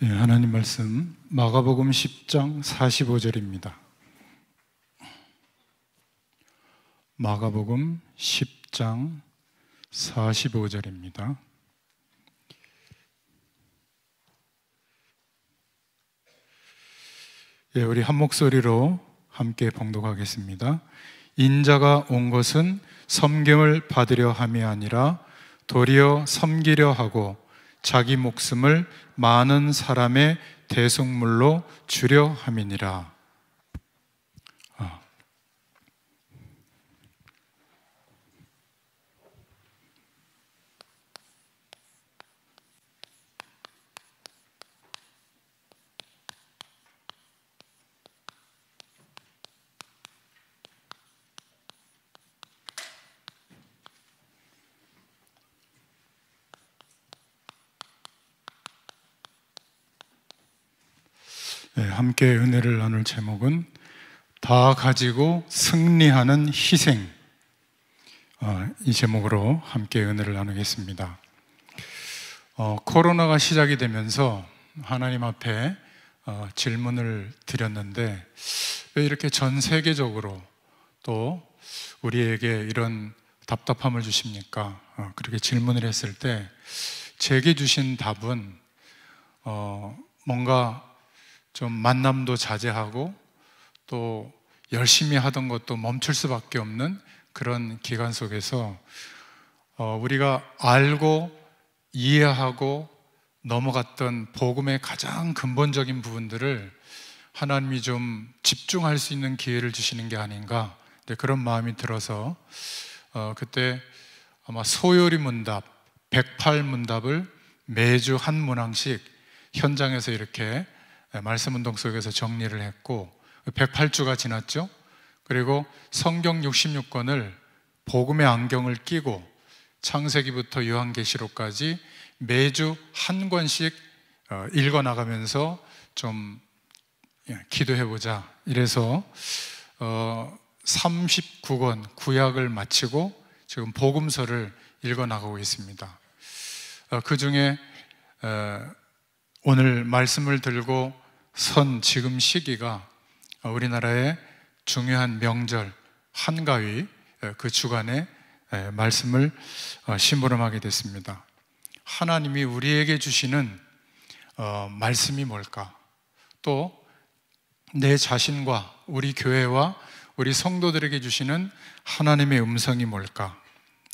하나님 말씀 마가복음 10장 45절입니다. 마가복음 10장 45절입니다. 우리 한 목소리로 함께 봉독하겠습니다. 인자가 온 것은 섬김을 받으려 함이 아니라 도리어 섬기려 하고 자기 목숨을 많은 사람의 대속물로 주려 함이니라. 함께 은혜를 나눌 제목은 다 가지고 승리하는 희생, 이 제목으로 함께 은혜를 나누겠습니다. 코로나가 시작이 되면서 하나님 앞에 질문을 드렸는데, 왜 이렇게 전 세계적으로 또 우리에게 이런 답답함을 주십니까? 그렇게 질문을 했을 때 제게 주신 답은 뭔가 좀 만남도 자제하고 또 열심히 하던 것도 멈출 수밖에 없는 그런 기간 속에서 우리가 알고 이해하고 넘어갔던 복음의 가장 근본적인 부분들을 하나님이 좀 집중할 수 있는 기회를 주시는 게 아닌가, 그런 마음이 들어서 그때 아마 소요리 문답, 108문답을 매주 한 문항씩 현장에서 이렇게 말씀운동 속에서 정리를 했고, 108주가 지났죠. 그리고 성경 66권을 복음의 안경을 끼고 창세기부터 요한계시록까지 매주 한 권씩 읽어나가면서 좀 기도해보자, 이래서 39권 구약을 마치고 지금 복음서를 읽어나가고 있습니다. 그 중에 오늘 말씀을 들고 선 지금 시기가 우리나라의 중요한 명절 한가위 그 주간에 말씀을 심부름하게 됐습니다. 하나님이 우리에게 주시는 말씀이 뭘까? 또 내 자신과 우리 교회와 우리 성도들에게 주시는 하나님의 음성이 뭘까?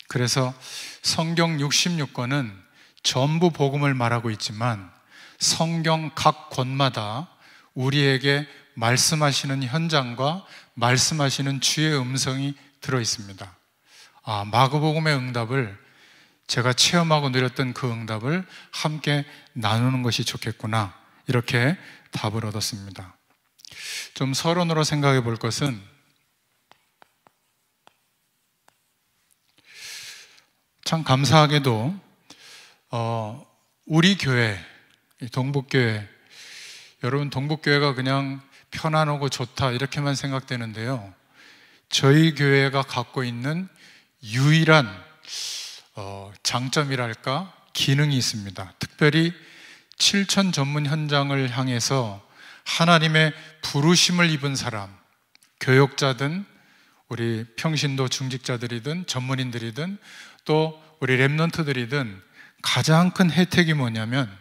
그래서 성경 66권은 전부 복음을 말하고 있지만 성경 각 권마다 우리에게 말씀하시는 현장과 말씀하시는 주의 음성이 들어있습니다. 마가복음의 응답을 제가 체험하고 누렸던 그 응답을 함께 나누는 것이 좋겠구나, 이렇게 답을 얻었습니다. 좀 서론으로 생각해 볼 것은, 참 감사하게도 우리 교회, 동북교회, 여러분 동북교회가 그냥 편안하고 좋다 이렇게만 생각되는데요, 저희 교회가 갖고 있는 유일한 장점이랄까, 기능이 있습니다. 특별히 7천 전문 현장을 향해서 하나님의 부르심을 입은 사람, 교역자든 우리 평신도 중직자들이든 전문인들이든 또 우리 랩런트들이든 가장 큰 혜택이 뭐냐면,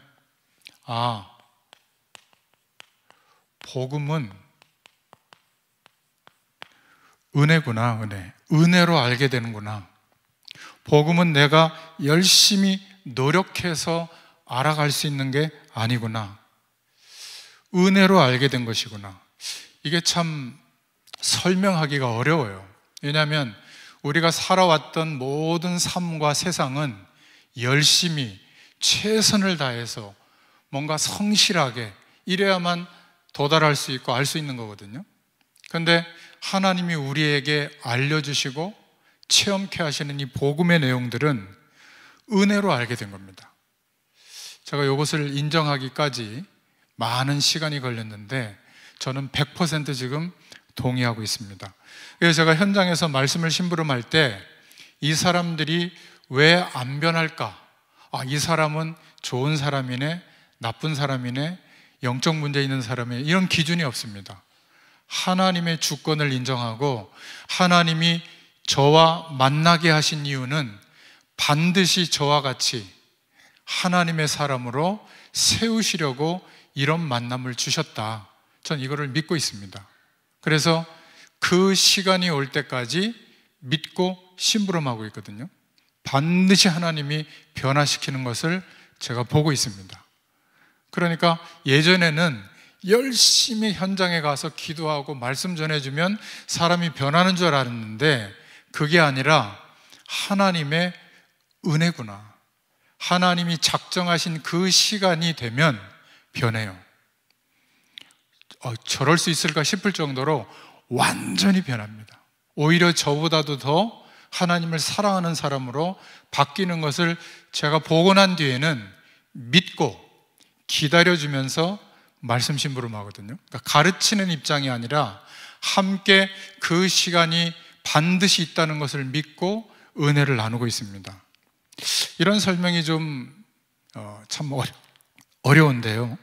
복음은 은혜구나, 은혜로 알게 되는구나. 복음은 내가 열심히 노력해서 알아갈 수 있는 게 아니구나, 은혜로 알게 된 것이구나. 이게 참 설명하기가 어려워요. 왜냐하면 우리가 살아왔던 모든 삶과 세상은 열심히 최선을 다해서 뭔가 성실하게 이래야만 도달할 수 있고 알 수 있는 거거든요. 그런데 하나님이 우리에게 알려주시고 체험케 하시는 이 복음의 내용들은 은혜로 알게 된 겁니다. 제가 이것을 인정하기까지 많은 시간이 걸렸는데 저는 100% 지금 동의하고 있습니다. 그래서 제가 현장에서 말씀을 심부름할 때 이 사람들이 왜 안 변할까? 이 사람은 좋은 사람이네, 나쁜 사람이네, 영적 문제 있는 사람이네, 이런 기준이 없습니다. 하나님의 주권을 인정하고 하나님이 저와 만나게 하신 이유는 반드시 저와 같이 하나님의 사람으로 세우시려고 이런 만남을 주셨다. 전 이거를 믿고 있습니다. 그래서 그 시간이 올 때까지 믿고 심부름하고 있거든요. 반드시 하나님이 변화시키는 것을 제가 보고 있습니다. 그러니까 예전에는 열심히 현장에 가서 기도하고 말씀 전해주면 사람이 변하는 줄 알았는데 그게 아니라 하나님의 은혜구나. 하나님이 작정하신 그 시간이 되면 변해요. 저럴 수 있을까 싶을 정도로 완전히 변합니다. 오히려 저보다도 더 하나님을 사랑하는 사람으로 바뀌는 것을 제가 보고 난 뒤에는 믿고 기다려주면서 말씀 심부름하거든요. 그러니까 가르치는 입장이 아니라 함께 그 시간이 반드시 있다는 것을 믿고 은혜를 나누고 있습니다. 이런 설명이 좀 참 어려운데요.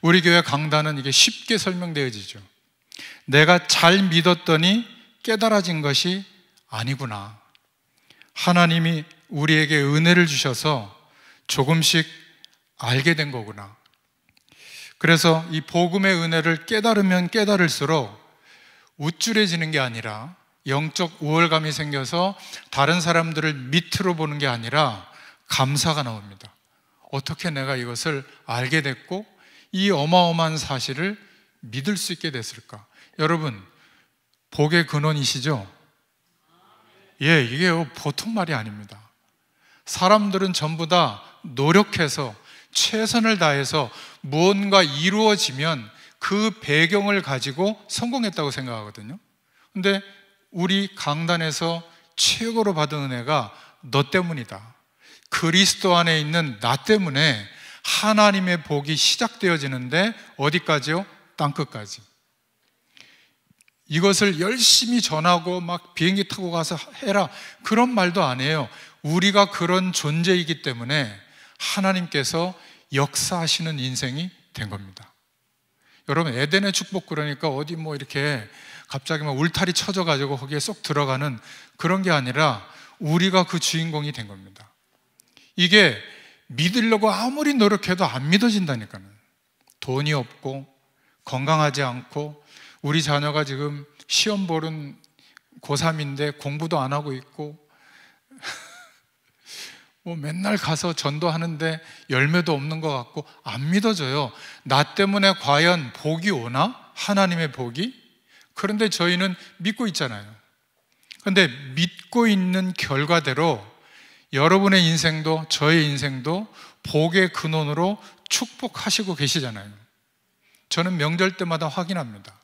우리 교회 강단은 이게 쉽게 설명되어지죠. 내가 잘 믿었더니 깨달아진 것이 아니구나. 하나님이 우리에게 은혜를 주셔서 조금씩 알게 된 거구나. 그래서 이 복음의 은혜를 깨달으면 깨달을수록 우쭐해지는 게 아니라 영적 우월감이 생겨서 다른 사람들을 밑으로 보는 게 아니라 감사가 나옵니다. 어떻게 내가 이것을 알게 됐고 이 어마어마한 사실을 믿을 수 있게 됐을까? 여러분, 복의 근원이시죠? 예, 이게 보통 말이 아닙니다. 사람들은 전부 다 노력해서 최선을 다해서 무언가 이루어지면 그 배경을 가지고 성공했다고 생각하거든요. 근데 우리 강단에서 최고로 받은 은혜가 너 때문이다. 그리스도 안에 있는 나 때문에 하나님의 복이 시작되어지는데 어디까지요? 땅끝까지. 이것을 열심히 전하고 막 비행기 타고 가서 해라, 그런 말도 안 해요. 우리가 그런 존재이기 때문에 하나님께서 역사하시는 인생이 된 겁니다. 여러분, 에덴의 축복 그러니까 어디 뭐 이렇게 갑자기 막 울타리 쳐져가지고 거기에 쏙 들어가는 그런 게 아니라 우리가 그 주인공이 된 겁니다. 이게 믿으려고 아무리 노력해도 안 믿어진다니까요. 돈이 없고 건강하지 않고 우리 자녀가 지금 시험 보는 고3인데 공부도 안 하고 있고 뭐 맨날 가서 전도하는데 열매도 없는 것 같고 안 믿어져요. 나 때문에 과연 복이 오나? 하나님의 복이? 그런데 저희는 믿고 있잖아요. 그런데 믿고 있는 결과대로 여러분의 인생도 저의 인생도 복의 근원으로 축복하시고 계시잖아요. 저는 명절 때마다 확인합니다.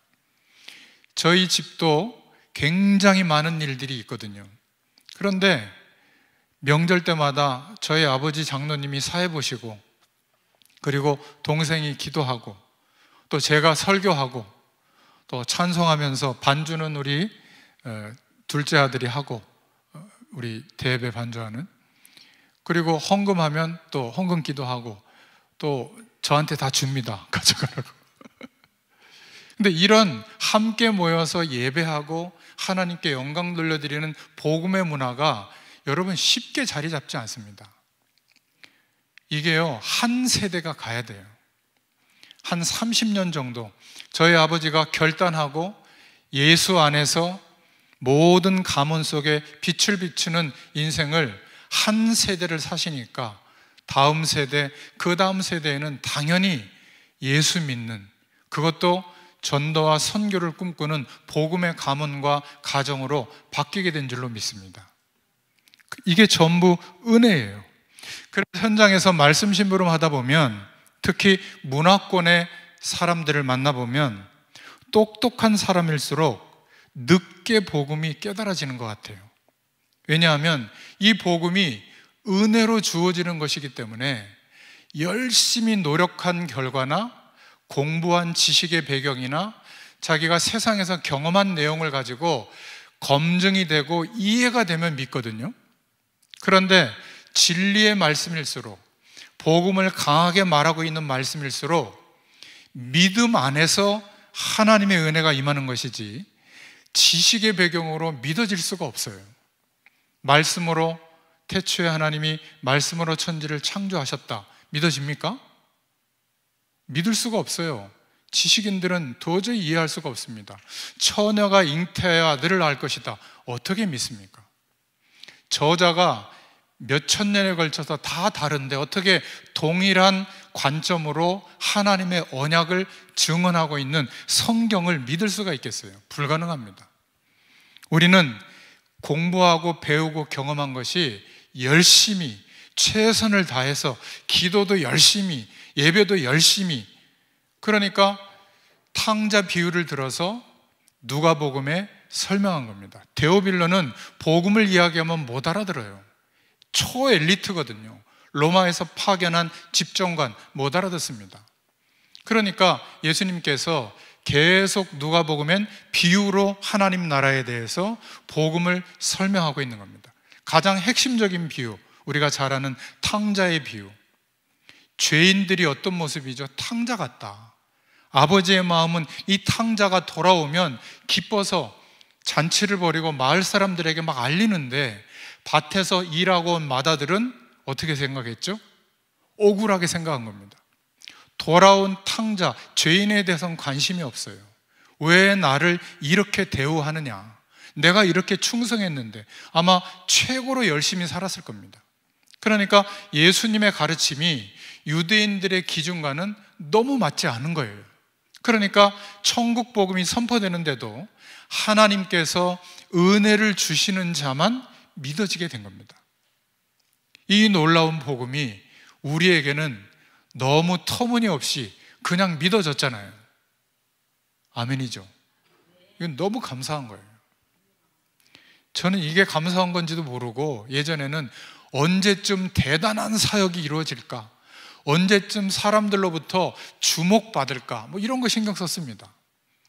저희 집도 굉장히 많은 일들이 있거든요. 그런데 명절 때마다 저희 아버지 장로님이 사회 보시고 그리고 동생이 기도하고 또 제가 설교하고 또 찬송하면서 반주는 우리 둘째 아들이 하고 우리 대예배 반주하는, 그리고 헌금하면 또 헌금 기도하고 또 저한테 다 줍니다. 가져가라고. 근데 이런 함께 모여서 예배하고 하나님께 영광 돌려드리는 복음의 문화가 여러분 쉽게 자리 잡지 않습니다. 이게요, 한 세대가 가야 돼요. 한 30년 정도 저희 아버지가 결단하고 예수 안에서 모든 가문 속에 빛을 비추는 인생을 한 세대를 사시니까 다음 세대, 그 다음 세대에는 당연히 예수 믿는, 그것도 전도와 선교를 꿈꾸는 복음의 가문과 가정으로 바뀌게 된 줄로 믿습니다. 이게 전부 은혜예요. 그래서 현장에서 말씀 심부름 하다 보면, 특히 문화권의 사람들을 만나보면 똑똑한 사람일수록 늦게 복음이 깨달아지는 것 같아요. 왜냐하면 이 복음이 은혜로 주어지는 것이기 때문에 열심히 노력한 결과나 공부한 지식의 배경이나 자기가 세상에서 경험한 내용을 가지고 검증이 되고 이해가 되면 믿거든요. 그런데 진리의 말씀일수록, 복음을 강하게 말하고 있는 말씀일수록 믿음 안에서 하나님의 은혜가 임하는 것이지 지식의 배경으로 믿어질 수가 없어요. 말씀으로 태초에 하나님이 말씀으로 천지를 창조하셨다, 믿어집니까? 믿을 수가 없어요. 지식인들은 도저히 이해할 수가 없습니다. 처녀가 잉태해야 아들을 낳을 것이다, 어떻게 믿습니까? 저자가 몇천 년에 걸쳐서 다 다른데 어떻게 동일한 관점으로 하나님의 언약을 증언하고 있는 성경을 믿을 수가 있겠어요? 불가능합니다. 우리는 공부하고 배우고 경험한 것이 열심히 최선을 다해서 기도도 열심히 예배도 열심히, 그러니까 탕자 비유를 들어서 누가복음에 설명한 겁니다. 데오빌로는 복음을 이야기하면 못 알아들어요. 초엘리트거든요. 로마에서 파견한 집정관, 못 알아듣습니다. 그러니까 예수님께서 계속 누가복음엔 비유로 하나님 나라에 대해서 복음을 설명하고 있는 겁니다. 가장 핵심적인 비유, 우리가 잘 아는 탕자의 비유. 죄인들이 어떤 모습이죠? 탕자 같다. 아버지의 마음은 이 탕자가 돌아오면 기뻐서 잔치를 벌이고 마을 사람들에게 막 알리는데, 밭에서 일하고 온 마다들은 어떻게 생각했죠? 억울하게 생각한 겁니다. 돌아온 탕자, 죄인에 대해서는 관심이 없어요. 왜 나를 이렇게 대우하느냐? 내가 이렇게 충성했는데 아마 최고로 열심히 살았을 겁니다. 그러니까 예수님의 가르침이 유대인들의 기준과는 너무 맞지 않은 거예요. 그러니까 천국 복음이 선포되는데도 하나님께서 은혜를 주시는 자만 믿어지게 된 겁니다. 이 놀라운 복음이 우리에게는 너무 터무니없이 그냥 믿어졌잖아요. 아멘이죠. 이건 너무 감사한 거예요. 저는 이게 감사한 건지도 모르고 예전에는 언제쯤 대단한 사역이 이루어질까, 언제쯤 사람들로부터 주목받을까, 뭐 이런 거 신경 썼습니다.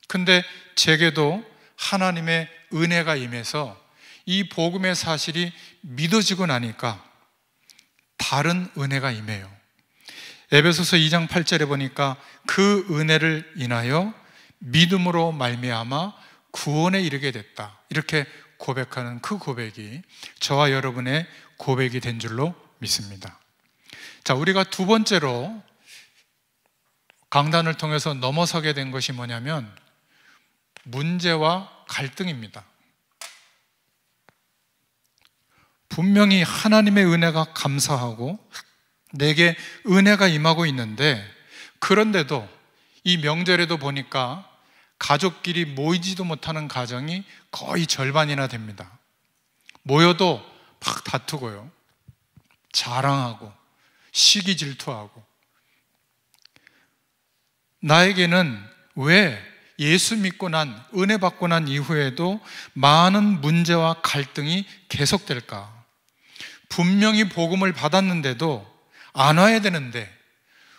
근데 제게도 하나님의 은혜가 임해서 이 복음의 사실이 믿어지고 나니까 다른 은혜가 임해요. 에베소서 2장 8절에 보니까 그 은혜를 인하여 믿음으로 말미암아 구원에 이르게 됐다, 이렇게 고백하는 그 고백이 저와 여러분의 고백이 된 줄로 믿습니다. 자, 우리가 두 번째로 강단을 통해서 넘어서게 된 것이 뭐냐면 문제와 갈등입니다. 분명히 하나님의 은혜가 감사하고 내게 은혜가 임하고 있는데, 그런데도 이 명절에도 보니까 가족끼리 모이지도 못하는 가정이 거의 절반이나 됩니다. 모여도 막 다투고요, 자랑하고 시기 질투하고. 나에게는 왜 예수 믿고 난, 은혜 받고 난 이후에도 많은 문제와 갈등이 계속될까? 분명히 복음을 받았는데도 안 와야 되는데,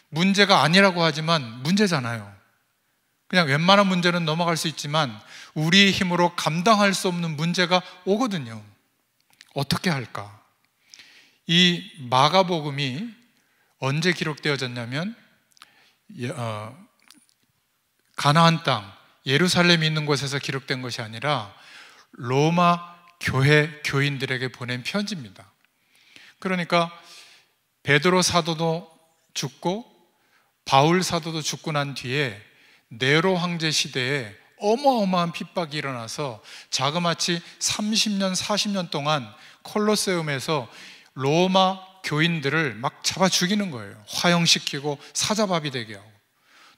문제가 아니라고 하지만 문제잖아요. 그냥 웬만한 문제는 넘어갈 수 있지만 우리의 힘으로 감당할 수 없는 문제가 오거든요. 어떻게 할까? 이 마가복음이 언제 기록되어졌냐면 가나안 땅 예루살렘이 있는 곳에서 기록된 것이 아니라 로마 교회 교인들에게 보낸 편지입니다. 그러니까 베드로 사도도 죽고 바울 사도도 죽고 난 뒤에 네로 황제 시대에 어마어마한 핍박이 일어나서 자그마치 30년, 40년 동안 콜로세움에서 로마 교인들을 막 잡아 죽이는 거예요. 화형시키고 사자밥이 되게 하고.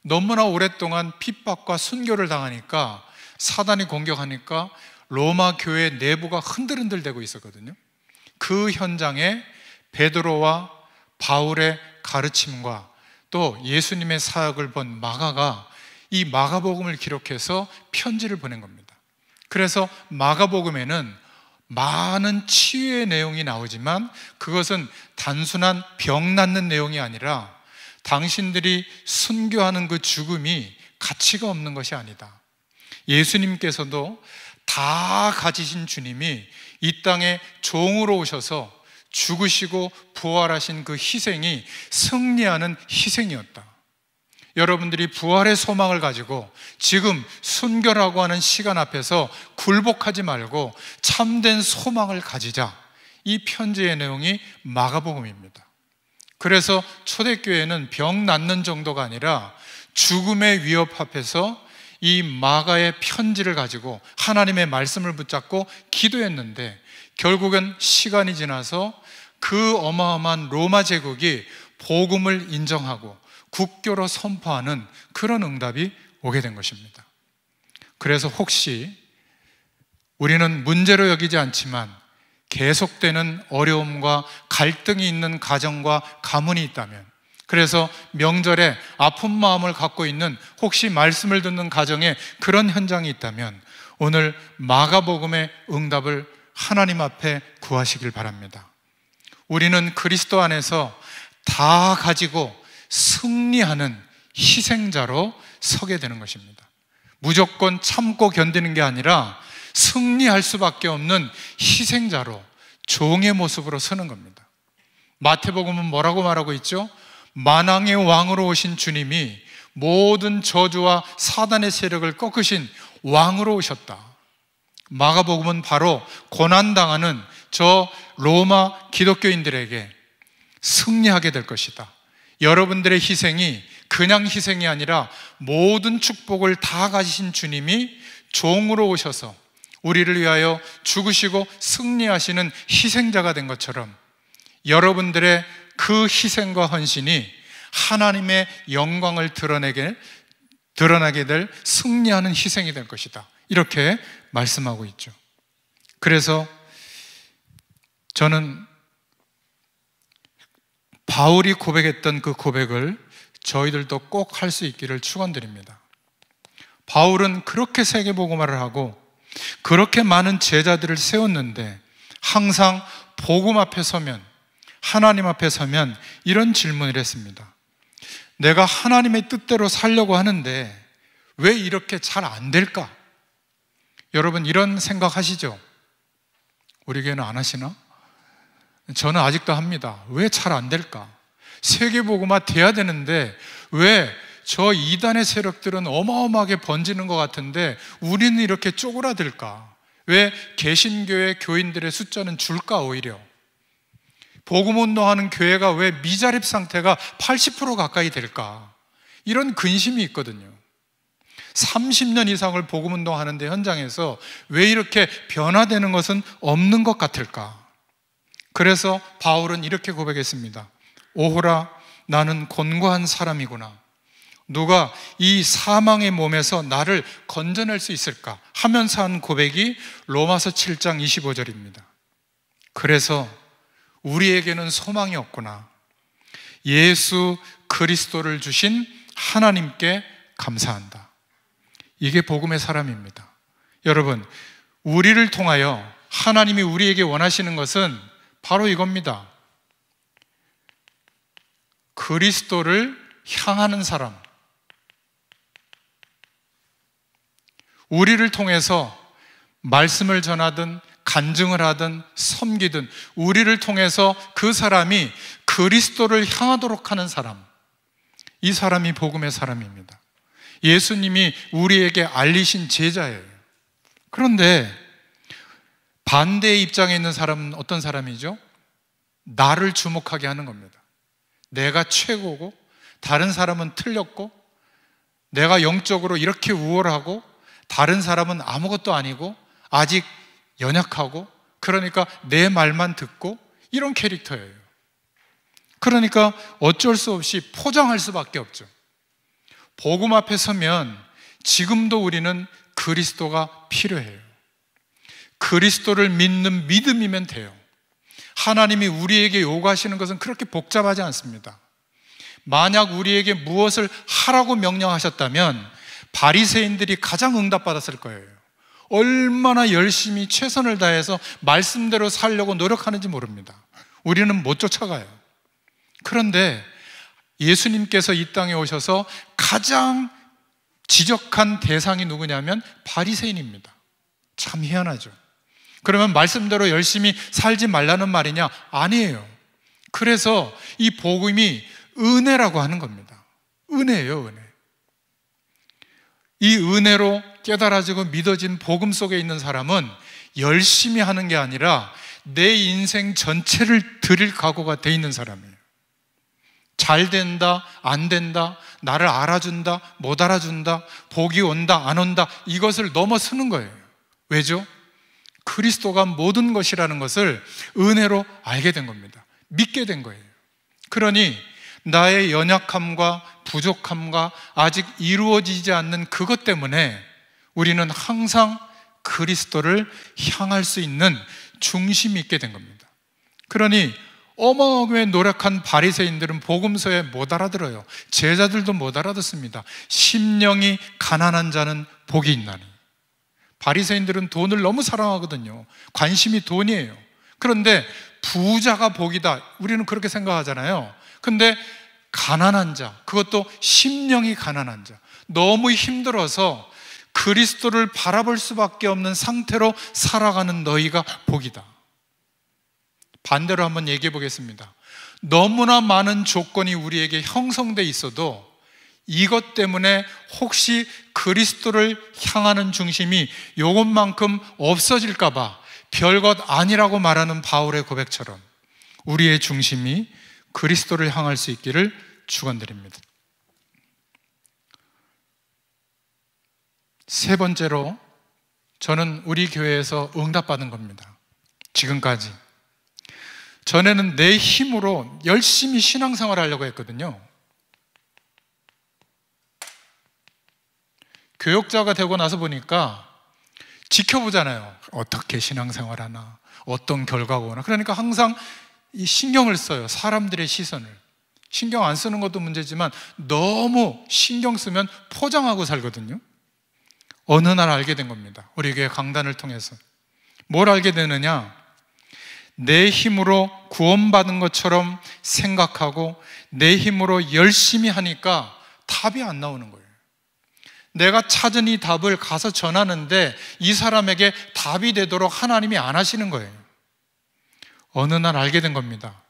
너무나 오랫동안 핍박과 순교를 당하니까, 사단이 공격하니까 로마 교회 내부가 흔들흔들되고 있었거든요. 그 현장에 베드로와 바울의 가르침과 또 예수님의 사역을 본 마가가 이 마가복음을 기록해서 편지를 보낸 겁니다. 그래서 마가복음에는 많은 치유의 내용이 나오지만 그것은 단순한 병 낫는 내용이 아니라 당신들이 순교하는 그 죽음이 가치가 없는 것이 아니다. 예수님께서도 다 가지신 주님이 이 땅에 종으로 오셔서 죽으시고 부활하신 그 희생이 승리하는 희생이었다. 여러분들이 부활의 소망을 가지고 지금 순교라고 하는 시간 앞에서 굴복하지 말고 참된 소망을 가지자. 이 편지의 내용이 마가복음입니다. 그래서 초대교회는 병 낫는 정도가 아니라 죽음의 위협 앞에서 이 마가의 편지를 가지고 하나님의 말씀을 붙잡고 기도했는데, 결국은 시간이 지나서 그 어마어마한 로마 제국이 복음을 인정하고 국교로 선포하는 그런 응답이 오게 된 것입니다. 그래서 혹시 우리는 문제로 여기지 않지만 계속되는 어려움과 갈등이 있는 가정과 가문이 있다면, 그래서 명절에 아픈 마음을 갖고 있는 혹시 말씀을 듣는 가정에 그런 현장이 있다면 오늘 마가복음의 응답을 하나님 앞에 구하시길 바랍니다. 우리는 그리스도 안에서 다 가지고 승리하는 희생자로 서게 되는 것입니다. 무조건 참고 견디는 게 아니라 승리할 수밖에 없는 희생자로, 종의 모습으로 서는 겁니다. 마태복음은 뭐라고 말하고 있죠? 만왕의 왕으로 오신 주님이 모든 저주와 사단의 세력을 꺾으신 왕으로 오셨다. 마가복음은 바로 고난당하는 저 로마 기독교인들에게 승리하게 될 것이다. 여러분들의 희생이 그냥 희생이 아니라 모든 축복을 다 가지신 주님이 종으로 오셔서 우리를 위하여 죽으시고 승리하시는 희생자가 된 것처럼 여러분들의 그 희생과 헌신이 하나님의 영광을 드러나게 될 승리하는 희생이 될 것이다. 이렇게 말씀하고 있죠. 그래서 저는 바울이 고백했던 그 고백을 저희들도 꼭 할 수 있기를 축원드립니다. 바울은 그렇게 세계복음화를 하고 그렇게 많은 제자들을 세웠는데 항상 복음 앞에 서면, 하나님 앞에 서면 이런 질문을 했습니다. 내가 하나님의 뜻대로 살려고 하는데 왜 이렇게 잘 안 될까? 여러분 이런 생각 하시죠? 우리 교회는 안 하시나? 저는 아직도 합니다. 왜 잘 안 될까? 세계복음화 돼야 되는데 왜 저 이단의 세력들은 어마어마하게 번지는 것 같은데 우리는 이렇게 쪼그라들까? 왜 개신교회 교인들의 숫자는 줄까? 오히려 복음운동하는 교회가 왜 미자립 상태가 80% 가까이 될까? 이런 근심이 있거든요. 30년 이상을 복음운동하는데 현장에서 왜 이렇게 변화되는 것은 없는 것 같을까? 그래서 바울은 이렇게 고백했습니다. 오호라, 나는 곤고한 사람이구나. 누가 이 사망의 몸에서 나를 건져낼 수 있을까? 하면서 한 고백이 로마서 7장 25절입니다. 그래서 우리에게는 소망이 없구나. 예수 그리스도를 주신 하나님께 감사한다. 이게 복음의 사람입니다. 여러분, 우리를 통하여 하나님이 우리에게 원하시는 것은 바로 이겁니다. 그리스도를 향하는 사람, 우리를 통해서 말씀을 전하든 간증을 하든 섬기든 우리를 통해서 그 사람이 그리스도를 향하도록 하는 사람, 이 사람이 복음의 사람입니다. 예수님이 우리에게 알리신 제자예요. 그런데 반대의 입장에 있는 사람은 어떤 사람이죠? 나를 주목하게 하는 겁니다. 내가 최고고 다른 사람은 틀렸고 내가 영적으로 이렇게 우월하고 다른 사람은 아무것도 아니고 아직 연약하고 그러니까 내 말만 듣고 이런 캐릭터예요. 그러니까 어쩔 수 없이 포장할 수밖에 없죠. 복음 앞에 서면 지금도 우리는 그리스도가 필요해요. 그리스도를 믿는 믿음이면 돼요. 하나님이 우리에게 요구하시는 것은 그렇게 복잡하지 않습니다. 만약 우리에게 무엇을 하라고 명령하셨다면 바리새인들이 가장 응답받았을 거예요. 얼마나 열심히 최선을 다해서 말씀대로 살려고 노력하는지 모릅니다. 우리는 못 쫓아가요. 그런데 예수님께서 이 땅에 오셔서 가장 지적한 대상이 누구냐면 바리새인입니다. 참 희한하죠. 그러면 말씀대로 열심히 살지 말라는 말이냐? 아니에요. 그래서 이 복음이 은혜라고 하는 겁니다. 은혜예요, 은혜. 이 은혜로 깨달아지고 믿어진 복음 속에 있는 사람은 열심히 하는 게 아니라 내 인생 전체를 드릴 각오가 돼 있는 사람이에요. 잘 된다, 안 된다, 나를 알아준다, 못 알아준다, 복이 온다, 안 온다, 이것을 넘어서는 거예요. 왜죠? 그리스도가 모든 것이라는 것을 은혜로 알게 된 겁니다. 믿게 된 거예요. 그러니 나의 연약함과 부족함과 아직 이루어지지 않는 그것 때문에 우리는 항상 그리스도를 향할 수 있는 중심이 있게 된 겁니다. 그러니 어마어마하게 노력한 바리새인들은 복음서에 못 알아들어요. 제자들도 못 알아듣습니다. 심령이 가난한 자는 복이 있나니. 바리새인들은 돈을 너무 사랑하거든요. 관심이 돈이에요. 그런데 부자가 복이다, 우리는 그렇게 생각하잖아요. 근데 가난한 자, 그것도 심령이 가난한 자, 너무 힘들어서 그리스도를 바라볼 수밖에 없는 상태로 살아가는 너희가 복이다. 반대로 한번 얘기해 보겠습니다. 너무나 많은 조건이 우리에게 형성돼 있어도 이것 때문에 혹시 그리스도를 향하는 중심이 요것만큼 없어질까 봐 별것 아니라고 말하는 바울의 고백처럼 우리의 중심이 그리스도를 향할 수 있기를 축원드립니다. 세 번째로, 저는 우리 교회에서 응답받은 겁니다. 지금까지 전에는 내 힘으로 열심히 신앙생활을 하려고 했거든요. 교역자가 되고 나서 보니까 지켜보잖아요. 어떻게 신앙생활하나, 어떤 결과가 오나. 그러니까 항상 이 신경을 써요. 사람들의 시선을. 신경 안 쓰는 것도 문제지만 너무 신경 쓰면 포장하고 살거든요. 어느 날 알게 된 겁니다. 우리 교회 강단을 통해서. 뭘 알게 되느냐? 내 힘으로 구원받은 것처럼 생각하고 내 힘으로 열심히 하니까 답이 안 나오는 거예요. 내가 찾은 이 답을 가서 전하는데 이 사람에게 답이 되도록 하나님이 안 하시는 거예요. 어느 날 알게 된 겁니다.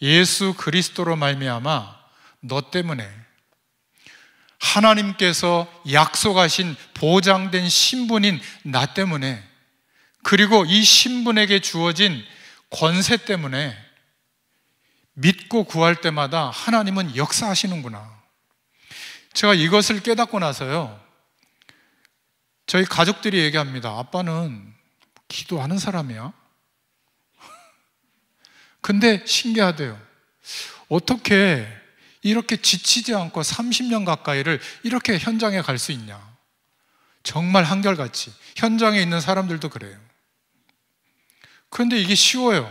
예수 그리스도로 말미암아 너 때문에 하나님께서 약속하신 보장된 신분인 나 때문에, 그리고 이 신분에게 주어진 권세 때문에 믿고 구할 때마다 하나님은 역사하시는구나. 제가 이것을 깨닫고 나서요, 저희 가족들이 얘기합니다. 아빠는 기도하는 사람이야? 근데 신기하대요. 어떻게 이렇게 지치지 않고 30년 가까이를 이렇게 현장에 갈 수 있냐. 정말 한결같이. 현장에 있는 사람들도 그래요. 그런데 이게 쉬워요.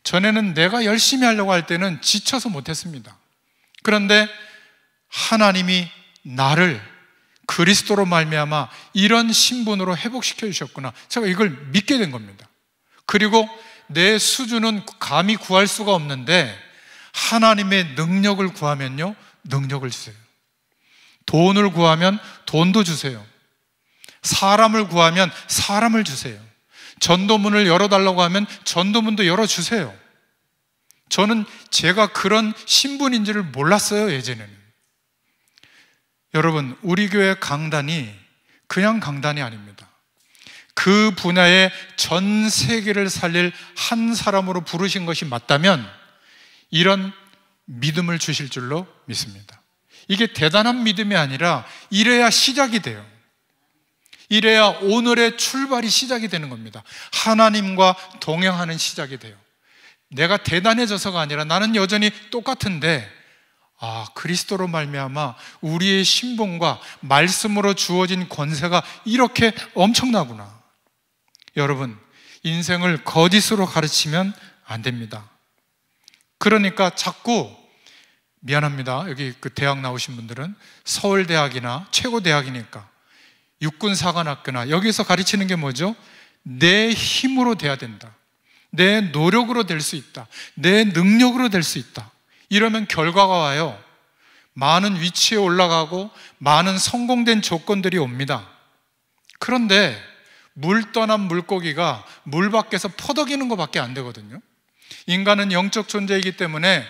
전에는 내가 열심히 하려고 할 때는 지쳐서 못했습니다. 그런데 하나님이 나를 그리스도로 말미암아 이런 신분으로 회복시켜 주셨구나. 제가 이걸 믿게 된 겁니다. 그리고 내 수준은 감히 구할 수가 없는데 하나님의 능력을 구하면요, 능력을 주세요. 돈을 구하면 돈도 주세요. 사람을 구하면 사람을 주세요. 전도문을 열어달라고 하면 전도문도 열어주세요. 저는 제가 그런 신분인지를 몰랐어요, 예전에는. 여러분, 우리 교회 강단이 그냥 강단이 아닙니다. 그 분야의 전 세계를 살릴 한 사람으로 부르신 것이 맞다면 이런 믿음을 주실 줄로 믿습니다. 이게 대단한 믿음이 아니라 이래야 시작이 돼요. 이래야 오늘의 출발이 시작이 되는 겁니다. 하나님과 동행하는 시작이 돼요. 내가 대단해져서가 아니라 나는 여전히 똑같은데, 그리스도로 말미암아 우리의 신분과 말씀으로 주어진 권세가 이렇게 엄청나구나. 여러분, 인생을 거짓으로 가르치면 안 됩니다. 그러니까 자꾸, 미안합니다, 여기 그 대학 나오신 분들은 서울대학이나 최고대학이니까 육군사관학교나 여기서 가르치는 게 뭐죠? 내 힘으로 돼야 된다, 내 노력으로 될 수 있다, 내 능력으로 될 수 있다. 이러면 결과가 와요. 많은 위치에 올라가고 많은 성공된 조건들이 옵니다. 그런데 물 떠난 물고기가 물 밖에서 퍼덕이는 것밖에 안 되거든요. 인간은 영적 존재이기 때문에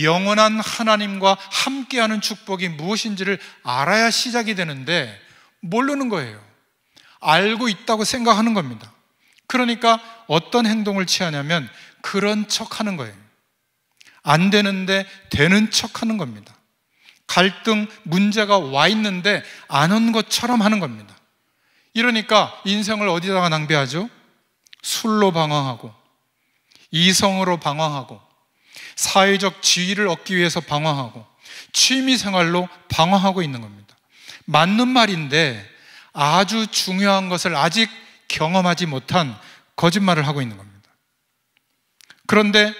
영원한 하나님과 함께하는 축복이 무엇인지를 알아야 시작이 되는데 모르는 거예요. 알고 있다고 생각하는 겁니다. 그러니까 어떤 행동을 취하냐면 그런 척 하는 거예요. 안 되는데 되는 척 하는 겁니다. 갈등, 문제가 와 있는데 안 온 것처럼 하는 겁니다. 이러니까 인생을 어디다가 낭비하죠? 술로 방황하고, 이성으로 방황하고, 사회적 지위를 얻기 위해서 방황하고, 취미생활로 방황하고 있는 겁니다. 맞는 말인데 아주 중요한 것을 아직 경험하지 못한 거짓말을 하고 있는 겁니다. 그런데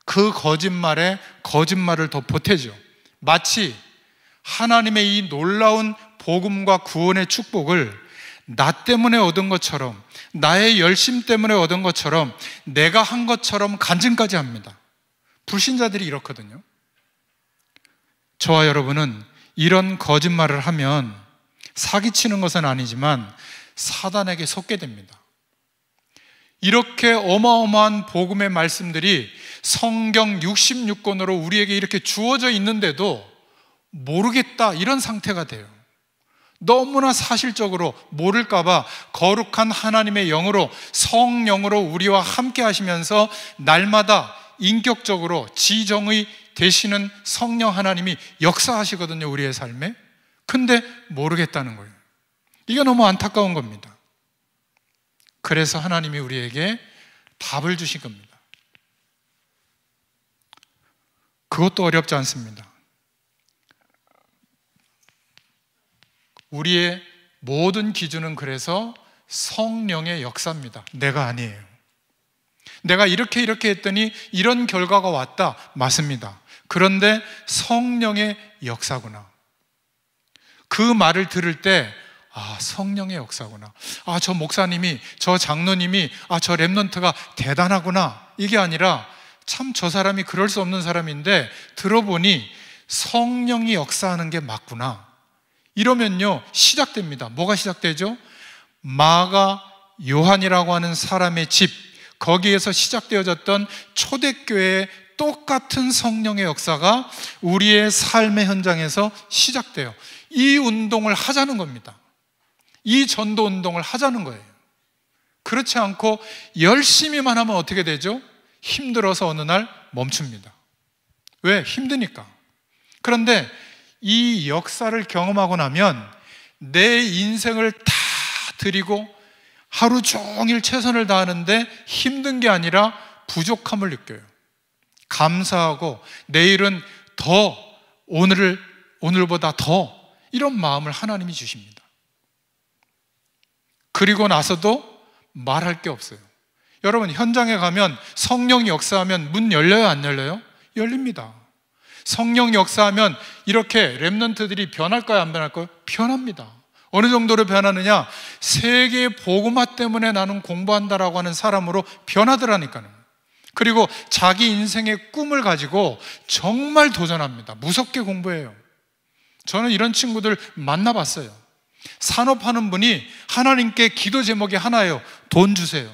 그 거짓말에 거짓말을 더 보태죠. 마치 하나님의 이 놀라운 복음과 구원의 축복을 나 때문에 얻은 것처럼, 나의 열심 때문에 얻은 것처럼, 내가 한 것처럼 간증까지 합니다. 불신자들이 이렇거든요. 저와 여러분은 이런 거짓말을 하면 사기치는 것은 아니지만 사단에게 속게 됩니다. 이렇게 어마어마한 복음의 말씀들이 성경 66권으로 우리에게 이렇게 주어져 있는데도 모르겠다, 이런 상태가 돼요. 너무나 사실적으로 모를까봐 거룩한 하나님의 영으로, 성령으로 우리와 함께 하시면서 날마다 인격적으로 지정의 되시는 성령 하나님이 역사하시거든요, 우리의 삶에. 근데 모르겠다는 거예요. 이게 너무 안타까운 겁니다. 그래서 하나님이 우리에게 답을 주신 겁니다. 그것도 어렵지 않습니다. 우리의 모든 기준은 그래서 성령의 역사입니다. 내가 아니에요. 내가 이렇게 했더니 이런 결과가 왔다, 맞습니다. 그런데 성령의 역사구나. 그 말을 들을 때 성령의 역사구나. 저 목사님이, 저 장로님이, 저 렘넌트가 대단하구나. 이게 아니라 참 저 사람이 그럴 수 없는 사람인데 들어보니 성령이 역사하는 게 맞구나. 이러면요, 시작됩니다. 뭐가 시작되죠? 마가 요한이라고 하는 사람의 집, 거기에서 시작되어졌던 초대교회의 똑같은 성령의 역사가 우리의 삶의 현장에서 시작돼요. 이 운동을 하자는 겁니다. 이 전도 운동을 하자는 거예요. 그렇지 않고 열심히만 하면 어떻게 되죠? 힘들어서 어느 날 멈춥니다. 왜? 힘드니까. 그런데 이 역사를 경험하고 나면 내 인생을 다 드리고 하루 종일 최선을 다하는데 힘든 게 아니라 부족함을 느껴요. 감사하고 내일은 더, 오늘보다 더, 이런 마음을 하나님이 주십니다. 그리고 나서도 말할 게 없어요. 여러분, 현장에 가면 성령이 역사하면 문 열려요, 안 열려요? 열립니다. 성령이 역사하면 이렇게 렘넌트들이 변할까요, 안 변할까요? 변합니다. 어느 정도로 변하느냐? 세계의 복음화 때문에 나는 공부한다라고 하는 사람으로 변하더라니까요. 그리고 자기 인생의 꿈을 가지고 정말 도전합니다. 무섭게 공부해요. 저는 이런 친구들 만나봤어요. 산업하는 분이 하나님께 기도 제목이 하나예요. 돈 주세요.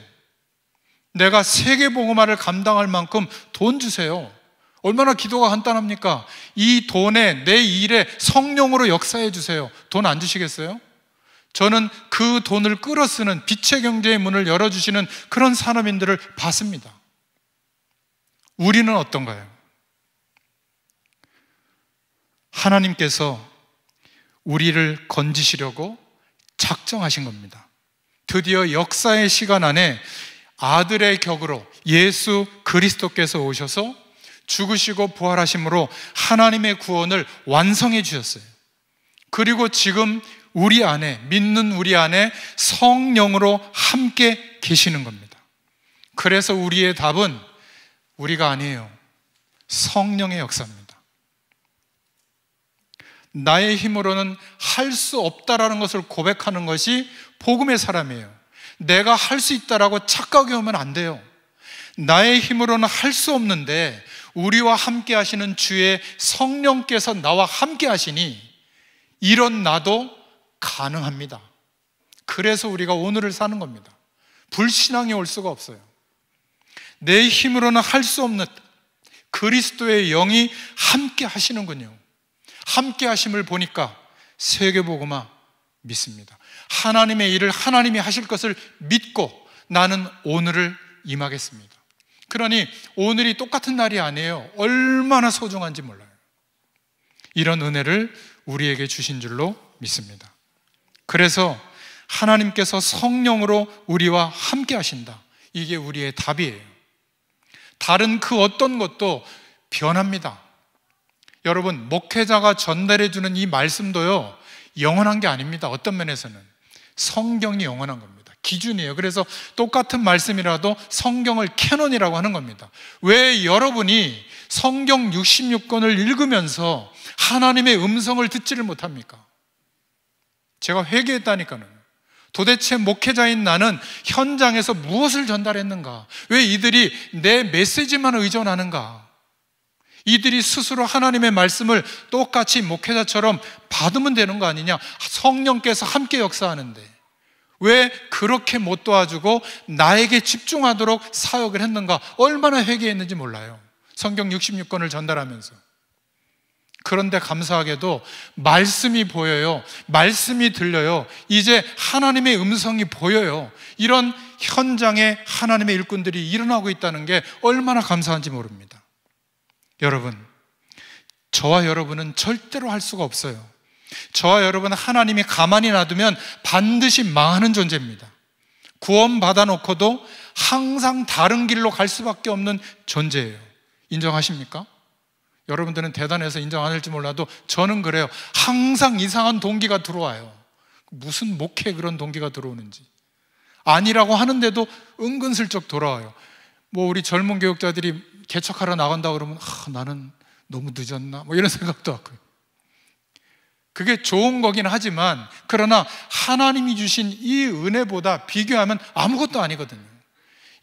내가 세계 복음화를 감당할 만큼 돈 주세요. 얼마나 기도가 간단합니까? 이 돈에, 내 일에 성령으로 역사해 주세요. 돈 안 주시겠어요? 저는 그 돈을 끌어쓰는 빛의 경제의 문을 열어주시는 그런 산업인들을 봤습니다. 우리는 어떤가요? 하나님께서 우리를 건지시려고 작정하신 겁니다. 드디어 역사의 시간 안에 아들의 격으로 예수 그리스도께서 오셔서 죽으시고 부활하심으로 하나님의 구원을 완성해 주셨어요. 그리고 지금 우리 안에, 믿는 우리 안에 성령으로 함께 계시는 겁니다. 그래서 우리의 답은 우리가 아니에요. 성령의 역사입니다. 나의 힘으로는 할 수 없다라는 것을 고백하는 것이 복음의 사람이에요. 내가 할 수 있다라고 착각이 오면 안 돼요. 나의 힘으로는 할 수 없는데 우리와 함께 하시는 주의 성령께서 나와 함께 하시니 이런 나도 가능합니다. 그래서 우리가 오늘을 사는 겁니다. 불신앙이 올 수가 없어요. 내 힘으로는 할 수 없는 그리스도의 영이 함께 하시는군요. 함께 하심을 보니까 세계복음화 믿습니다. 하나님의 일을 하나님이 하실 것을 믿고 나는 오늘을 임하겠습니다. 그러니 오늘이 똑같은 날이 아니에요. 얼마나 소중한지 몰라요. 이런 은혜를 우리에게 주신 줄로 믿습니다. 그래서 하나님께서 성령으로 우리와 함께 하신다. 이게 우리의 답이에요. 다른 그 어떤 것도 변합니다. 여러분, 목회자가 전달해 주는 이 말씀도요, 영원한 게 아닙니다. 어떤 면에서는 성경이 영원한 겁니다. 기준이에요. 그래서 똑같은 말씀이라도 성경을 캐논이라고 하는 겁니다. 왜 여러분이 성경 66권을 읽으면서 하나님의 음성을 듣지를 못합니까? 제가 회개했다니까요. 도대체 목회자인 나는 현장에서 무엇을 전달했는가? 왜 이들이 내 메시지만 의존하는가? 이들이 스스로 하나님의 말씀을 똑같이 목회자처럼 받으면 되는 거 아니냐? 성령께서 함께 역사하는데 왜 그렇게 못 도와주고 나에게 집중하도록 사역을 했는가? 얼마나 회개했는지 몰라요. 성경 66권을 전달하면서. 그런데 감사하게도 말씀이 보여요. 말씀이 들려요. 이제 하나님의 음성이 보여요. 이런 현장에 하나님의 일꾼들이 일어나고 있다는 게 얼마나 감사한지 모릅니다. 여러분, 저와 여러분은 절대로 할 수가 없어요. 저와 여러분은 하나님이 가만히 놔두면 반드시 망하는 존재입니다. 구원받아 놓고도 항상 다른 길로 갈 수밖에 없는 존재예요. 인정하십니까? 여러분들은 대단해서 인정 안 할지 몰라도 저는 그래요. 항상 이상한 동기가 들어와요. 무슨 목회에 그런 동기가 들어오는지. 아니라고 하는데도 은근슬쩍 돌아와요. 뭐 우리 젊은 교육자들이 개척하러 나간다 그러면 나는 너무 늦었나? 뭐 이런 생각도 하고요. 그게 좋은 거긴 하지만 그러나 하나님이 주신 이 은혜보다 비교하면 아무것도 아니거든요.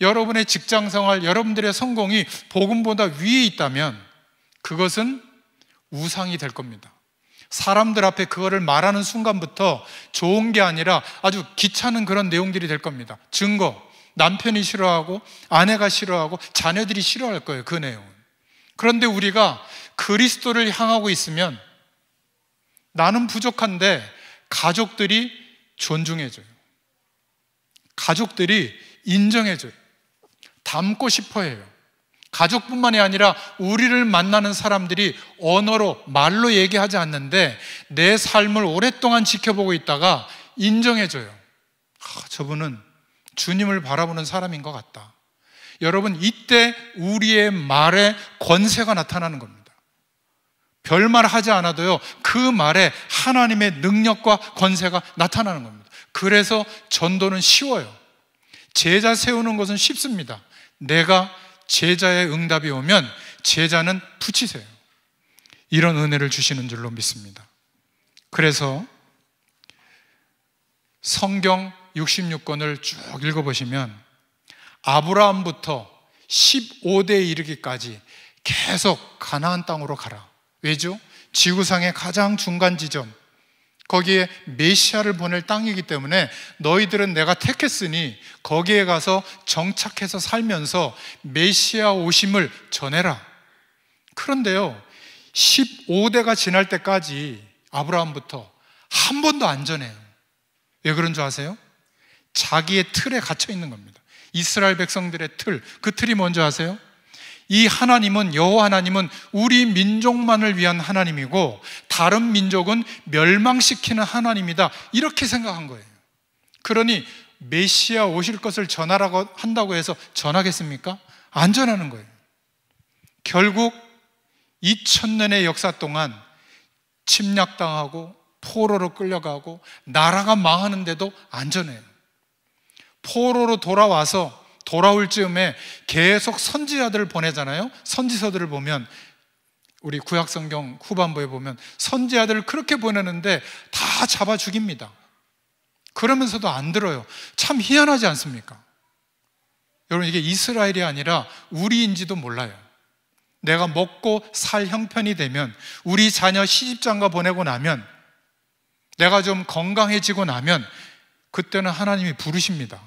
여러분의 직장생활, 여러분들의 성공이 복음보다 위에 있다면 그것은 우상이 될 겁니다. 사람들 앞에 그거를 말하는 순간부터 좋은 게 아니라 아주 귀찮은 그런 내용들이 될 겁니다. 증거, 남편이 싫어하고 아내가 싫어하고 자녀들이 싫어할 거예요. 그 내용은. 그런데 우리가 그리스도를 향하고 있으면 나는 부족한데 가족들이 존중해줘요. 가족들이 인정해줘요. 닮고 싶어해요. 가족뿐만이 아니라 우리를 만나는 사람들이 언어로, 말로 얘기하지 않는데 내 삶을 오랫동안 지켜보고 있다가 인정해줘요. 저분은 주님을 바라보는 사람인 것 같다. 여러분, 이때 우리의 말에 권세가 나타나는 겁니다. 별말 하지 않아도요, 그 말에 하나님의 능력과 권세가 나타나는 겁니다. 그래서 전도는 쉬워요. 제자 세우는 것은 쉽습니다. 내가 제자의 응답이 오면 제자는 붙이세요. 이런 은혜를 주시는 줄로 믿습니다. 그래서 성경 66권을 쭉 읽어보시면 아브라함부터 15대에 이르기까지 계속 가나안 땅으로 가라. 왜죠? 지구상의 가장 중간 지점, 거기에 메시아를 보낼 땅이기 때문에 너희들은 내가 택했으니 거기에 가서 정착해서 살면서 메시아 오심을 전해라. 그런데요, 15대가 지날 때까지 아브라함부터 한 번도 안 전해요. 왜 그런 줄 아세요? 자기의 틀에 갇혀 있는 겁니다. 이스라엘 백성들의 틀, 그 틀이 뭔지 아세요? 이 하나님은, 여호와 하나님은 우리 민족만을 위한 하나님이고 다른 민족은 멸망시키는 하나님이다, 이렇게 생각한 거예요. 그러니 메시아 오실 것을 전하라고 한다고 해서 전하겠습니까? 안 전하는 거예요. 결국 2000년의 역사 동안 침략당하고 포로로 끌려가고 나라가 망하는데도 안 전해요. 포로로 돌아올 즈음에 계속 선지자들을 보내잖아요. 선지서들을 보면, 우리 구약성경 후반부에 보면 선지자들을 그렇게 보내는데 다 잡아 죽입니다. 그러면서도 안 들어요. 참 희한하지 않습니까? 여러분, 이게 이스라엘이 아니라 우리인지도 몰라요. 내가 먹고 살 형편이 되면, 우리 자녀 시집장가 보내고 나면, 내가 좀 건강해지고 나면 그때는 하나님이 부르십니다.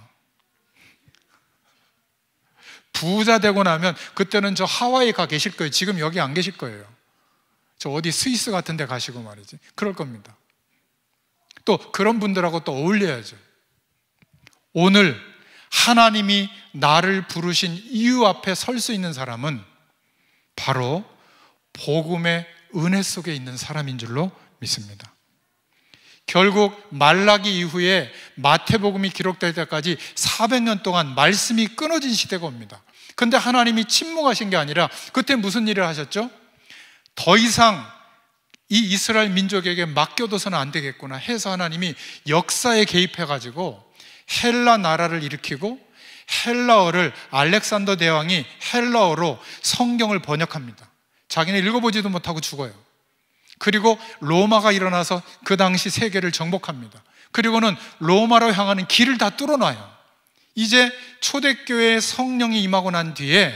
부자 되고 나면 그때는 저 하와이 가 계실 거예요. 지금 여기 안 계실 거예요. 저 어디 스위스 같은 데 가시고 말이지. 그럴 겁니다. 또 그런 분들하고 또 어울려야죠. 오늘 하나님이 나를 부르신 이유 앞에 설 수 있는 사람은 바로 복음의 은혜 속에 있는 사람인 줄로 믿습니다. 결국 말라기 이후에 마태복음이 기록될 때까지 400년 동안 말씀이 끊어진 시대가 옵니다. 그런데 하나님이 침묵하신 게 아니라 그때 무슨 일을 하셨죠? 더 이상 이 이스라엘 민족에게 맡겨둬서는 안 되겠구나 해서 하나님이 역사에 개입해가지고 헬라 나라를 일으키고 헬라어를 알렉산더 대왕이 헬라어로 성경을 번역합니다. 자기는 읽어보지도 못하고 죽어요. 그리고 로마가 일어나서 그 당시 세계를 정복합니다. 그리고는 로마로 향하는 길을 다 뚫어놔요. 이제 초대교회의 성령이 임하고 난 뒤에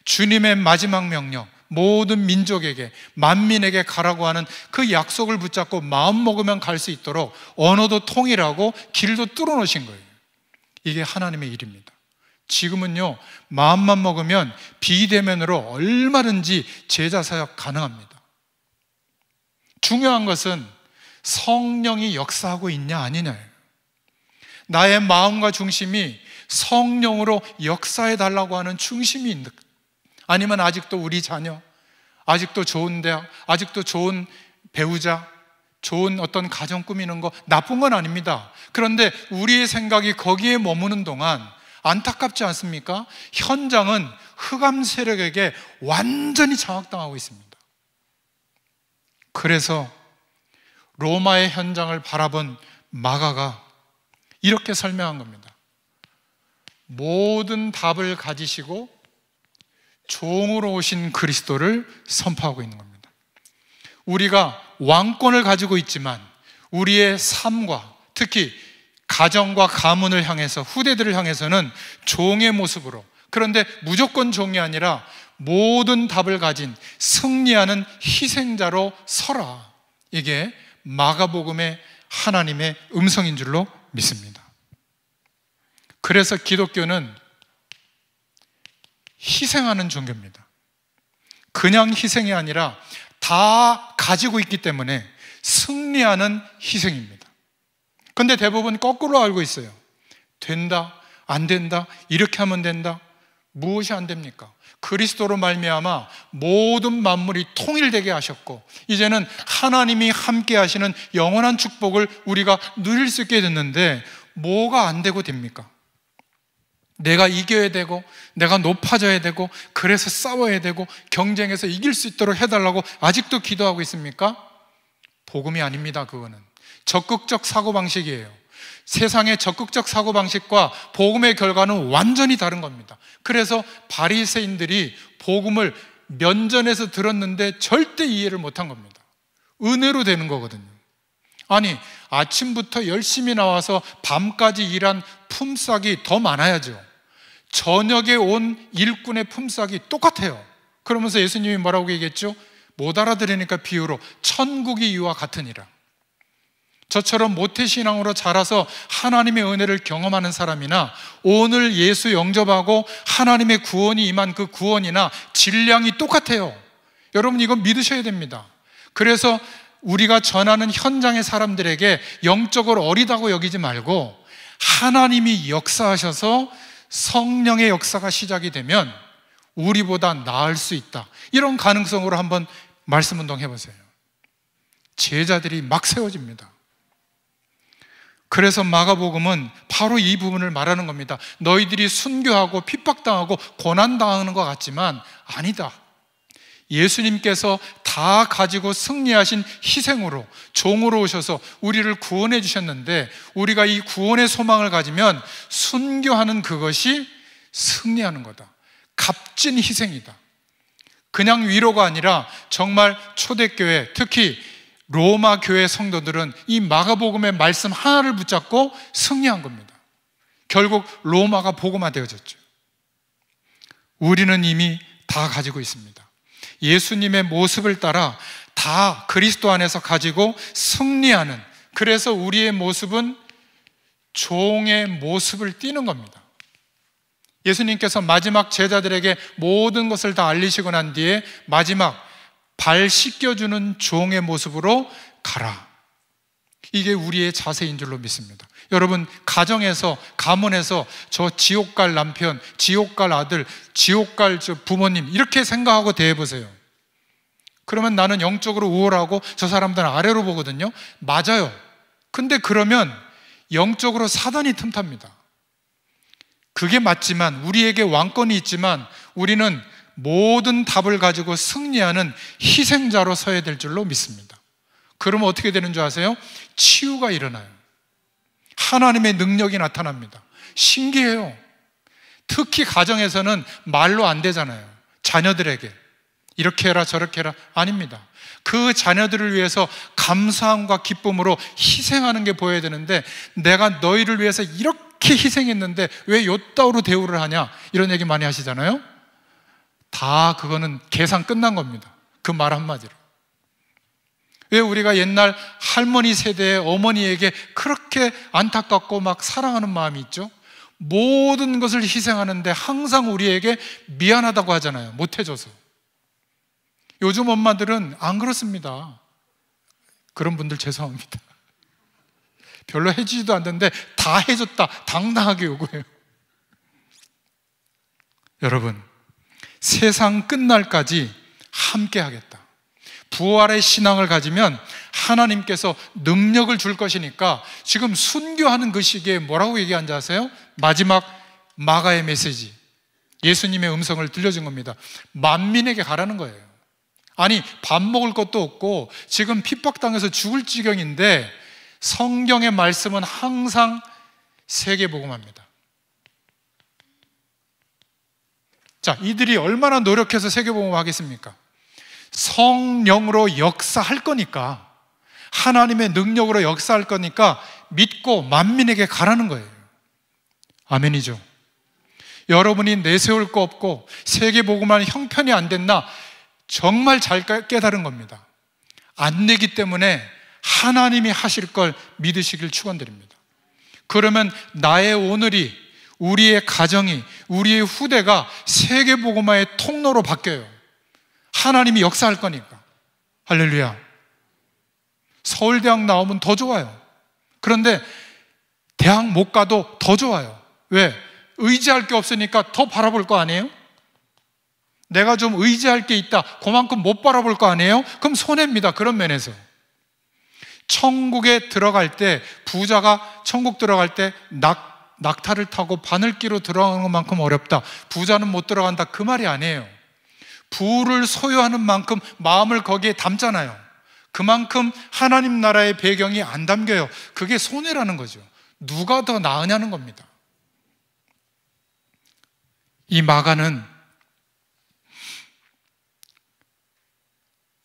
주님의 마지막 명령, 모든 민족에게, 만민에게 가라고 하는 그 약속을 붙잡고 마음 먹으면 갈 수 있도록 언어도 통일하고 길도 뚫어놓으신 거예요. 이게 하나님의 일입니다. 지금은요, 마음만 먹으면 비대면으로 얼마든지 제자 사역 가능합니다. 중요한 것은 성령이 역사하고 있냐 아니냐예요. 나의 마음과 중심이 성령으로 역사해 달라고 하는 중심이 있는, 아니면 아직도 우리 자녀, 아직도 좋은 대학, 아직도 좋은 배우자, 좋은 어떤 가정 꾸미는 거 나쁜 건 아닙니다. 그런데 우리의 생각이 거기에 머무는 동안 안타깝지 않습니까? 현장은 흑암 세력에게 완전히 장악당하고 있습니다. 그래서 로마의 현장을 바라본 마가가 이렇게 설명한 겁니다. 모든 답을 가지시고 종으로 오신 그리스도를 선포하고 있는 겁니다. 우리가 왕권을 가지고 있지만 우리의 삶과 특히 가정과 가문을 향해서, 후대들을 향해서는 종의 모습으로, 그런데 무조건 종이 아니라 모든 답을 가진 승리하는 희생자로 서라. 이게 마가복음의 하나님의 음성인 줄로 믿습니다. 그래서 기독교는 희생하는 종교입니다. 그냥 희생이 아니라 다 가지고 있기 때문에 승리하는 희생입니다. 근데 대부분 거꾸로 알고 있어요. 된다, 안 된다, 이렇게 하면 된다. 무엇이 안 됩니까? 그리스도로 말미암아 모든 만물이 통일되게 하셨고 이제는 하나님이 함께 하시는 영원한 축복을 우리가 누릴 수 있게 됐는데 뭐가 안 되고 됩니까? 내가 이겨야 되고 내가 높아져야 되고 그래서 싸워야 되고 경쟁에서 이길 수 있도록 해달라고 아직도 기도하고 있습니까? 복음이 아닙니다. 그거는 적극적 사고방식이에요. 세상의 적극적 사고방식과 복음의 결과는 완전히 다른 겁니다. 그래서 바리새인들이 복음을 면전에서 들었는데 절대 이해를 못한 겁니다. 은혜로 되는 거거든요. 아니, 아침부터 열심히 나와서 밤까지 일한 품삯이 더 많아야죠. 저녁에 온 일꾼의 품삯이 똑같아요. 그러면서 예수님이 뭐라고 얘기했죠? 못 알아들으니까 비유로 천국이 이와 같으니라. 저처럼 모태신앙으로 자라서 하나님의 은혜를 경험하는 사람이나 오늘 예수 영접하고 하나님의 구원이 임한 그 구원이나 질량이 똑같아요. 여러분 이거 믿으셔야 됩니다. 그래서 우리가 전하는 현장의 사람들에게 영적으로 어리다고 여기지 말고 하나님이 역사하셔서 성령의 역사가 시작이 되면 우리보다 나을 수 있다. 이런 가능성으로 한번 말씀 운동 해보세요. 제자들이 막 세워집니다. 그래서 마가복음은 바로 이 부분을 말하는 겁니다. 너희들이 순교하고 핍박당하고 고난당하는 것 같지만 아니다. 예수님께서 다 가지고 승리하신 희생으로 종으로 오셔서 우리를 구원해 주셨는데 우리가 이 구원의 소망을 가지면 순교하는 그것이 승리하는 거다. 값진 희생이다. 그냥 위로가 아니라 정말 초대교회, 특히 로마 교회 성도들은 이 마가복음의 말씀 하나를 붙잡고 승리한 겁니다. 결국 로마가 복음화되어졌죠. 우리는 이미 다 가지고 있습니다. 예수님의 모습을 따라 다 그리스도 안에서 가지고 승리하는, 그래서 우리의 모습은 종의 모습을 띠는 겁니다. 예수님께서 마지막 제자들에게 모든 것을 다 알리시고 난 뒤에 마지막 발 씻겨주는 종의 모습으로 가라. 이게 우리의 자세인 줄로 믿습니다. 여러분, 가정에서, 가문에서 저 지옥 갈 남편, 지옥 갈 아들, 지옥 갈 저 부모님 이렇게 생각하고 대해보세요. 그러면 나는 영적으로 우월하고 저 사람들은 아래로 보거든요. 맞아요. 근데 그러면 영적으로 사단이 틈탑니다. 그게 맞지만, 우리에게 왕권이 있지만 우리는 모든 답을 가지고 승리하는 희생자로 서야 될 줄로 믿습니다. 그러면 어떻게 되는 줄 아세요? 치유가 일어나요. 하나님의 능력이 나타납니다. 신기해요. 특히 가정에서는 말로 안 되잖아요. 자녀들에게 이렇게 해라 저렇게 해라, 아닙니다. 그 자녀들을 위해서 감사함과 기쁨으로 희생하는 게 보여야 되는데, 내가 너희를 위해서 이렇게 희생했는데 왜 요따위로 대우를 하냐, 이런 얘기 많이 하시잖아요. 다 그거는 계산 끝난 겁니다. 그 말 한마디로. 왜 우리가 옛날 할머니 세대의 어머니에게 그렇게 안타깝고 막 사랑하는 마음이 있죠? 모든 것을 희생하는데 항상 우리에게 미안하다고 하잖아요. 못해줘서. 요즘 엄마들은 안 그렇습니다. 그런 분들 죄송합니다. 별로 해주지도 않는데 다 해줬다 당당하게 요구해요. 여러분, 세상 끝날까지 함께 하겠다. 부활의 신앙을 가지면 하나님께서 능력을 줄 것이니까, 지금 순교하는 그 시기에 뭐라고 얘기한지 아세요? 마지막 마가의 메시지, 예수님의 음성을 들려준 겁니다. 만민에게 가라는 거예요. 아니, 밥 먹을 것도 없고 지금 핍박당해서 죽을 지경인데 성경의 말씀은 항상 세계복음합니다. 자, 이들이 얼마나 노력해서 세계복음 하겠습니까? 성령으로 역사할 거니까, 하나님의 능력으로 역사할 거니까 믿고 만민에게 가라는 거예요. 아멘이죠. 여러분이 내세울 거 없고 세계복음하는 형편이 안 됐나, 정말 잘 깨달은 겁니다. 안 되기 때문에 하나님이 하실 걸 믿으시길 축원드립니다. 그러면 나의 오늘이, 우리의 가정이, 우리의 후대가 세계복음화의 통로로 바뀌어요. 하나님이 역사할 거니까. 할렐루야. 서울대학 나오면 더 좋아요. 그런데 대학 못 가도 더 좋아요. 왜? 의지할 게 없으니까 더 바라볼 거 아니에요? 내가 좀 의지할 게 있다, 그만큼 못 바라볼 거 아니에요? 그럼 손해입니다. 그런 면에서. 천국에 들어갈 때, 부자가 천국 들어갈 때 낙타를 타고 바늘기로 들어가는 것만큼 어렵다, 부자는 못 들어간다, 그 말이 아니에요. 부를 소유하는 만큼 마음을 거기에 담잖아요. 그만큼 하나님 나라의 배경이 안 담겨요. 그게 손해라는 거죠. 누가 더 나으냐는 겁니다. 이 마가는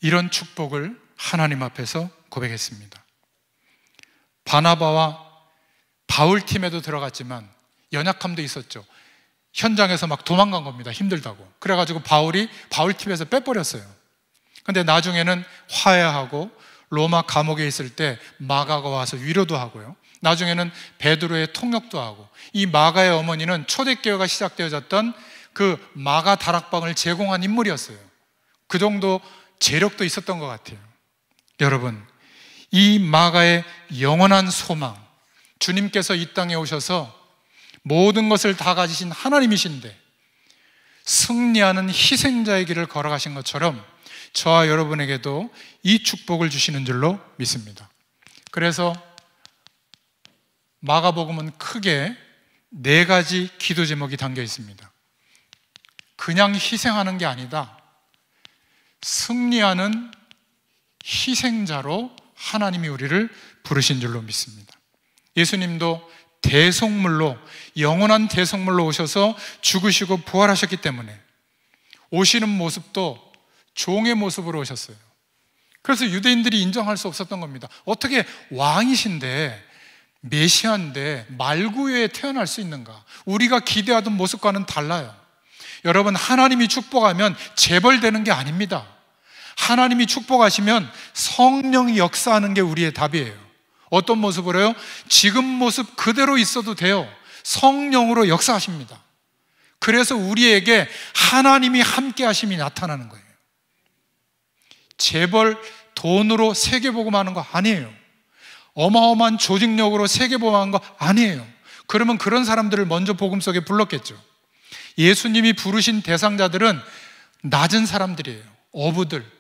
이런 축복을 하나님 앞에서 고백했습니다. 바나바와 바울 팀에도 들어갔지만 연약함도 있었죠. 현장에서 막 도망간 겁니다. 힘들다고. 그래가지고 바울이 바울 팀에서 빼버렸어요. 근데 나중에는 화해하고 로마 감옥에 있을 때 마가가 와서 위로도 하고요. 나중에는 베드로의 통역도 하고, 이 마가의 어머니는 초대교회가 시작되어졌던 그 마가 다락방을 제공한 인물이었어요. 그 정도 재력도 있었던 것 같아요. 여러분, 이 마가의 영원한 소망, 주님께서 이 땅에 오셔서 모든 것을 다 가지신 하나님이신데 승리하는 희생자의 길을 걸어가신 것처럼 저와 여러분에게도 이 축복을 주시는 줄로 믿습니다. 그래서 마가복음은 크게 4가지 기도 제목이 담겨 있습니다. 그냥 희생하는 게 아니다, 승리하는 희생자로 하나님이 우리를 부르신 줄로 믿습니다. 예수님도 대속물로, 영원한 대속물로 오셔서 죽으시고 부활하셨기 때문에 오시는 모습도 종의 모습으로 오셨어요. 그래서 유대인들이 인정할 수 없었던 겁니다. 어떻게 왕이신데, 메시아인데 말구유에 태어날 수 있는가? 우리가 기대하던 모습과는 달라요. 여러분, 하나님이 축복하면 재벌되는 게 아닙니다. 하나님이 축복하시면 성령이 역사하는 게 우리의 답이에요. 어떤 모습으로요? 지금 모습 그대로 있어도 돼요. 성령으로 역사하십니다. 그래서 우리에게 하나님이 함께 하심이 나타나는 거예요. 재벌 돈으로 세계복음하는 거 아니에요. 어마어마한 조직력으로 세계복음하는 거 아니에요. 그러면 그런 사람들을 먼저 복음 속에 불렀겠죠. 예수님이 부르신 대상자들은 낮은 사람들이에요. 어부들,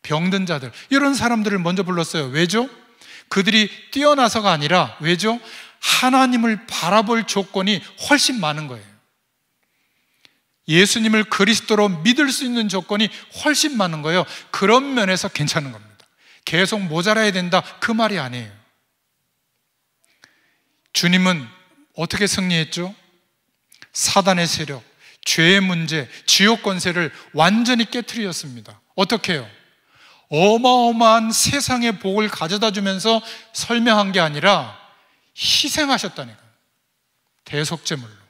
병든 자들, 이런 사람들을 먼저 불렀어요. 왜죠? 그들이 뛰어나서가 아니라 왜죠? 하나님을 바라볼 조건이 훨씬 많은 거예요. 예수님을 그리스도로 믿을 수 있는 조건이 훨씬 많은 거예요. 그런 면에서 괜찮은 겁니다. 계속 모자라야 된다, 그 말이 아니에요. 주님은 어떻게 승리했죠? 사단의 세력, 죄의 문제, 지옥 권세를 완전히 깨트리셨습니다. 어떻게 해요? 어마어마한 세상의 복을 가져다 주면서 설명한 게 아니라 희생하셨다니까요. 대속제물로.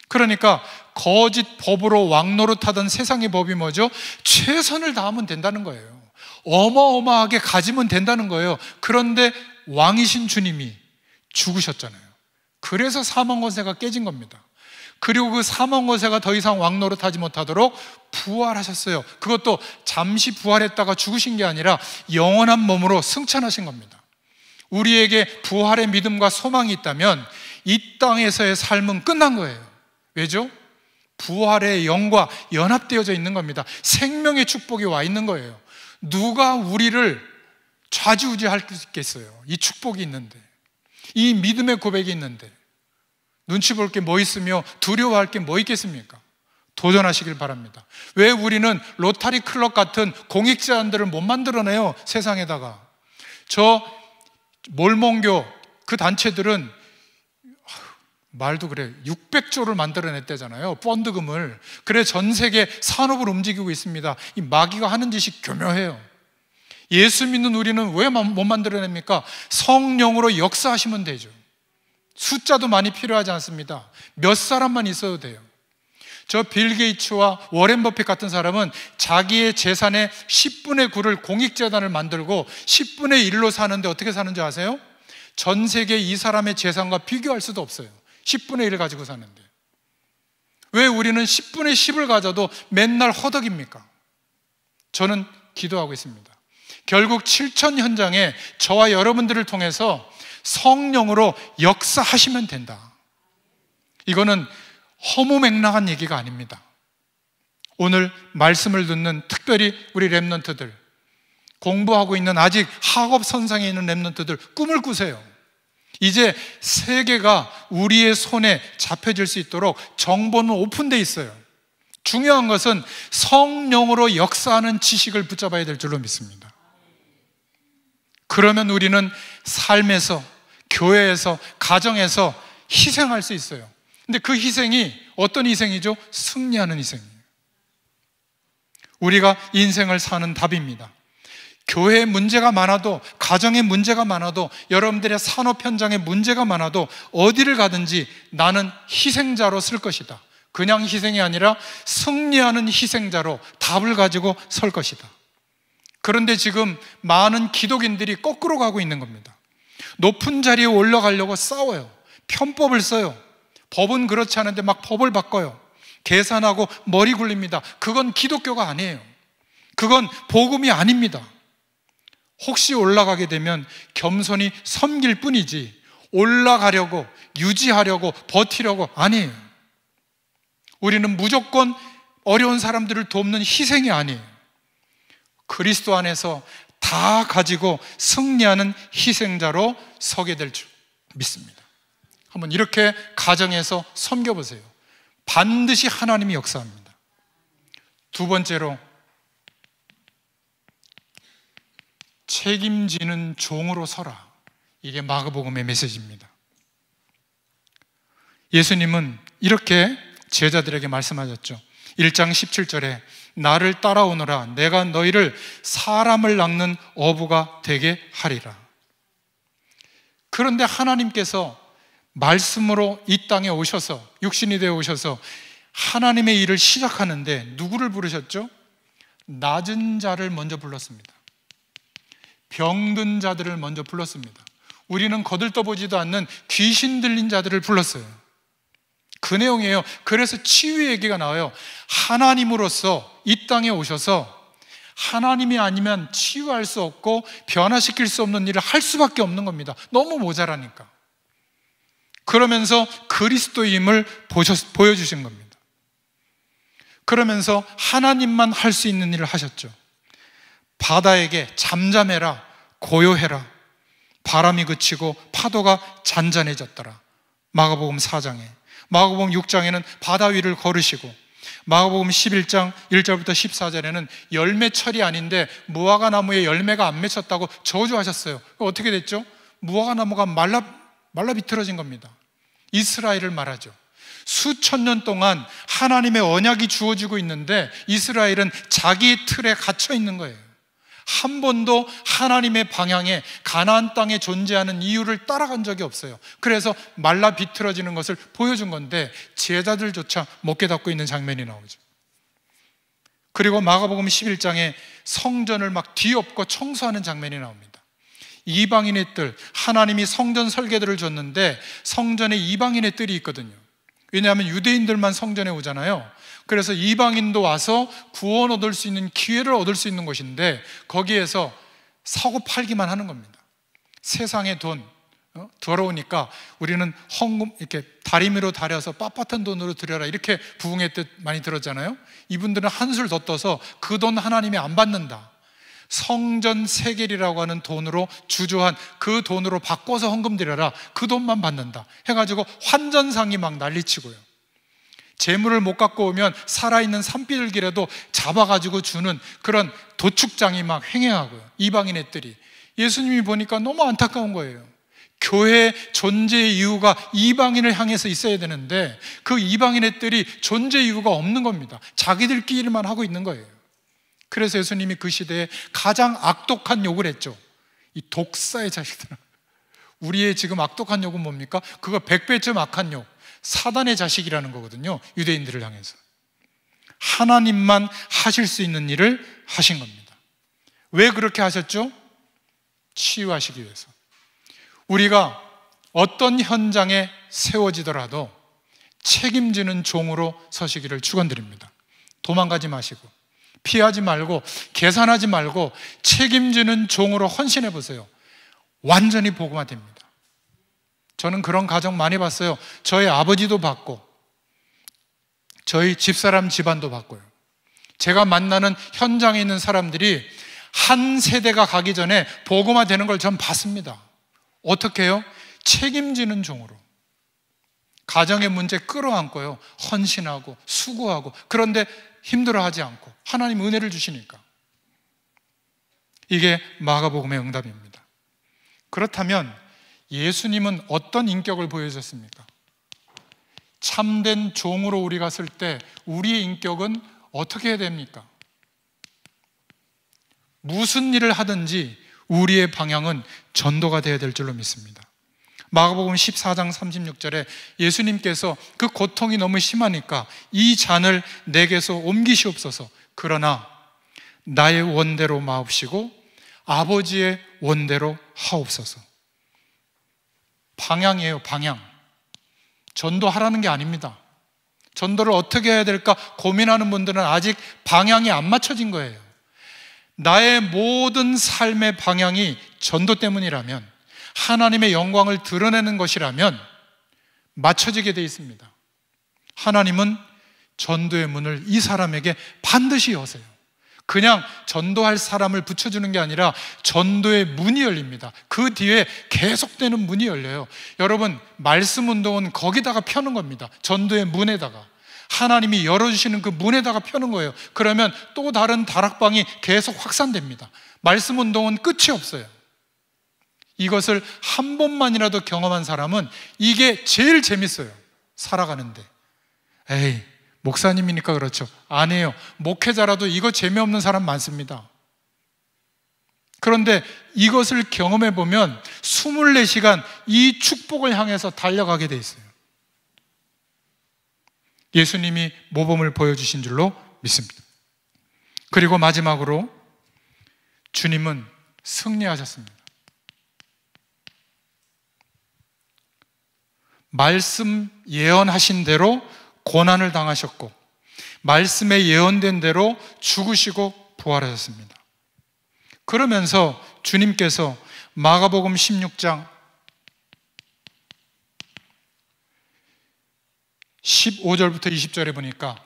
그러니까 거짓 법으로 왕노릇하던 세상의 법이 뭐죠? 최선을 다하면 된다는 거예요. 어마어마하게 가지면 된다는 거예요. 그런데 왕이신 주님이 죽으셨잖아요. 그래서 사망 권세가 깨진 겁니다. 그리고 그 사망 권세가 더 이상 왕노릇하지 못하도록 부활하셨어요. 그것도 잠시 부활했다가 죽으신 게 아니라 영원한 몸으로 승천하신 겁니다. 우리에게 부활의 믿음과 소망이 있다면 이 땅에서의 삶은 끝난 거예요. 왜죠? 부활의 영과 연합되어져 있는 겁니다. 생명의 축복이 와 있는 거예요. 누가 우리를 좌지우지할 수 있겠어요? 이 축복이 있는데, 이 믿음의 고백이 있는데 눈치 볼 게 뭐 있으며 두려워할 게 뭐 있겠습니까? 도전하시길 바랍니다. 왜 우리는 로타리 클럽 같은 공익 제안들을 못 만들어내요? 세상에다가. 저 몰몬교 그 단체들은 말도 그래 600조를 만들어냈대잖아요. 펀드금을. 그래 전 세계 산업을 움직이고 있습니다. 이 마귀가 하는 짓이 교묘해요. 예수 믿는 우리는 왜 못 만들어냅니까? 성령으로 역사하시면 되죠. 숫자도 많이 필요하지 않습니다. 몇 사람만 있어도 돼요. 저 빌 게이츠와 워렌 버핏 같은 사람은 자기의 재산의 10분의 9를 공익재단을 만들고 10분의 1로 사는데 어떻게 사는지 아세요? 전 세계 이 사람의 재산과 비교할 수도 없어요. 10분의 1을 가지고 사는데. 왜 우리는 10분의 10을 가져도 맨날 허덕입니까? 저는 기도하고 있습니다. 결국 7천 현장에 저와 여러분들을 통해서 성령으로 역사하시면 된다. 이거는 허무맹랑한 얘기가 아닙니다. 오늘 말씀을 듣는 특별히 우리 렘넌트들, 공부하고 있는 아직 학업 선상에 있는 렘넌트들, 꿈을 꾸세요. 이제 세계가 우리의 손에 잡혀질 수 있도록 정보는 오픈되어 있어요. 중요한 것은 성령으로 역사하는 지식을 붙잡아야 될 줄로 믿습니다. 그러면 우리는 삶에서, 교회에서, 가정에서 희생할 수 있어요. 근데 그 희생이 어떤 희생이죠? 승리하는 희생이에요. 우리가 인생을 사는 답입니다. 교회에 문제가 많아도, 가정에 문제가 많아도, 여러분들의 산업 현장에 문제가 많아도 어디를 가든지 나는 희생자로 쓸 것이다. 그냥 희생이 아니라 승리하는 희생자로 답을 가지고 설 것이다. 그런데 지금 많은 기독인들이 거꾸로 가고 있는 겁니다. 높은 자리에 올라가려고 싸워요. 편법을 써요. 법은 그렇지 않은데 막 법을 바꿔요. 계산하고 머리 굴립니다. 그건 기독교가 아니에요. 그건 복음이 아닙니다. 혹시 올라가게 되면 겸손히 섬길 뿐이지 올라가려고, 유지하려고, 버티려고 아니에요. 우리는 무조건 어려운 사람들을 돕는 희생이 아니에요. 그리스도 안에서 다 가지고 승리하는 희생자로 서게 될 줄 믿습니다. 한번 이렇게 가정에서 섬겨보세요. 반드시 하나님이 역사합니다. 두 번째로, 책임지는 종으로 서라. 이게 마가복음의 메시지입니다. 예수님은 이렇게 제자들에게 말씀하셨죠. 1장 17절에 나를 따라오너라. 내가 너희를 사람을 낚는 어부가 되게 하리라. 그런데 하나님께서 말씀으로 이 땅에 오셔서, 육신이 되어 오셔서 하나님의 일을 시작하는데 누구를 부르셨죠? 낮은 자를 먼저 불렀습니다. 병든 자들을 먼저 불렀습니다. 우리는 거들떠보지도 않는 귀신 들린 자들을 불렀어요. 그 내용이에요. 그래서 치유 얘기가 나와요. 하나님으로서 이 땅에 오셔서 하나님이 아니면 치유할 수 없고 변화시킬 수 없는 일을 할 수밖에 없는 겁니다. 너무 모자라니까. 그러면서 그리스도임을 보여주신 겁니다. 그러면서 하나님만 할 수 있는 일을 하셨죠. 바다에게 잠잠해라, 고요해라. 바람이 그치고 파도가 잔잔해졌더라. 마가복음 4장에, 마가복음 6장에는 바다 위를 걸으시고, 마가복음 11장 1절부터 14절에는 열매철이 아닌데 무화과 나무에 열매가 안 맺혔다고 저주하셨어요. 어떻게 됐죠? 무화과 나무가 말라 비틀어진 겁니다. 이스라엘을 말하죠. 수천 년 동안 하나님의 언약이 주어지고 있는데 이스라엘은 자기 틀에 갇혀 있는 거예요. 한 번도 하나님의 방향에, 가나안 땅에 존재하는 이유를 따라간 적이 없어요. 그래서 말라 비틀어지는 것을 보여준 건데 제자들조차 못 깨닫고 있는 장면이 나오죠. 그리고 마가복음 11장에 성전을 막 뒤엎고 청소하는 장면이 나옵니다. 이방인의 뜰, 하나님이 성전 설계들을 줬는데 성전에 이방인의 뜰이 있거든요. 왜냐하면 유대인들만 성전에 오잖아요. 그래서 이방인도 와서 구원 얻을 수 있는 기회를 얻을 수 있는 곳인데 거기에서 사고 팔기만 하는 겁니다. 세상의 돈 더러우니까 우리는 헌금 이렇게 다리미로 다려서 빳빳한 돈으로 드려라, 이렇게 부흥의 뜻 많이 들었잖아요. 이분들은 한술 더 떠서 그 돈 하나님이 안 받는다, 성전 세겔이라고 하는 돈으로 주조한 그 돈으로 바꿔서 헌금 드려라, 그 돈만 받는다 해가지고 환전상이 막 난리치고요. 재물을 못 갖고 오면 살아있는 산비둘기라도 잡아가지고 주는 그런 도축장이 막 횡행하고요. 이방인의 뜰이. 예수님이 보니까 너무 안타까운 거예요. 교회의 존재의 이유가 이방인을 향해서 있어야 되는데 그 이방인의 뜰이 존재 이유가 없는 겁니다. 자기들끼리만 하고 있는 거예요. 그래서 예수님이 그 시대에 가장 악독한 욕을 했죠. 이 독사의 자식들. 우리의 지금 악독한 욕은 뭡니까? 그거 100배쯤 악한 욕, 사단의 자식이라는 거거든요. 유대인들을 향해서. 하나님만 하실 수 있는 일을 하신 겁니다. 왜 그렇게 하셨죠? 치유하시기 위해서. 우리가 어떤 현장에 세워지더라도 책임지는 종으로 서시기를 축원드립니다. 도망가지 마시고, 피하지 말고, 계산하지 말고 책임지는 종으로 헌신해 보세요. 완전히 복음화됩니다. 저는 그런 가정 많이 봤어요. 저희 아버지도 봤고 저희 집사람 집안도 봤고요. 제가 만나는 현장에 있는 사람들이 한 세대가 가기 전에 복음화되는 걸 전 봤습니다. 어떻게 해요? 책임지는 종으로. 가정의 문제 끌어안고요, 헌신하고 수고하고, 그런데 힘들어하지 않고 하나님 은혜를 주시니까. 이게 마가복음의 응답입니다. 그렇다면 예수님은 어떤 인격을 보여줬습니까? 참된 종으로 우리가 쓸 때 우리의 인격은 어떻게 해야 됩니까? 무슨 일을 하든지 우리의 방향은 전도가 되어야 될 줄로 믿습니다. 마가복음 14장 36절에 예수님께서 그 고통이 너무 심하니까 이 잔을 내게서 옮기시옵소서, 그러나 나의 원대로 마옵시고 아버지의 원대로 하옵소서. 방향이에요, 방향. 전도하라는 게 아닙니다. 전도를 어떻게 해야 될까 고민하는 분들은 아직 방향이 안 맞춰진 거예요. 나의 모든 삶의 방향이 전도 때문이라면, 하나님의 영광을 드러내는 것이라면 맞춰지게 돼 있습니다. 하나님은 전도의 문을 이 사람에게 반드시 여세요. 그냥 전도할 사람을 붙여주는 게 아니라 전도의 문이 열립니다. 그 뒤에 계속되는 문이 열려요. 여러분, 말씀 운동은 거기다가 펴는 겁니다. 전도의 문에다가. 하나님이 열어주시는 그 문에다가 펴는 거예요. 그러면 또 다른 다락방이 계속 확산됩니다. 말씀 운동은 끝이 없어요. 이것을 한 번만이라도 경험한 사람은 이게 제일 재밌어요, 살아가는데. 에이, 목사님이니까 그렇죠. 아니에요. 목회자라도 이거 재미없는 사람 많습니다. 그런데 이것을 경험해 보면 24시간 이 축복을 향해서 달려가게 돼 있어요. 예수님이 모범을 보여주신 줄로 믿습니다. 그리고 마지막으로 주님은 승리하셨습니다. 말씀 예언하신 대로 고난을 당하셨고 말씀에 예언된 대로 죽으시고 부활하셨습니다. 그러면서 주님께서 마가복음 16장 15절부터 20절에 보니까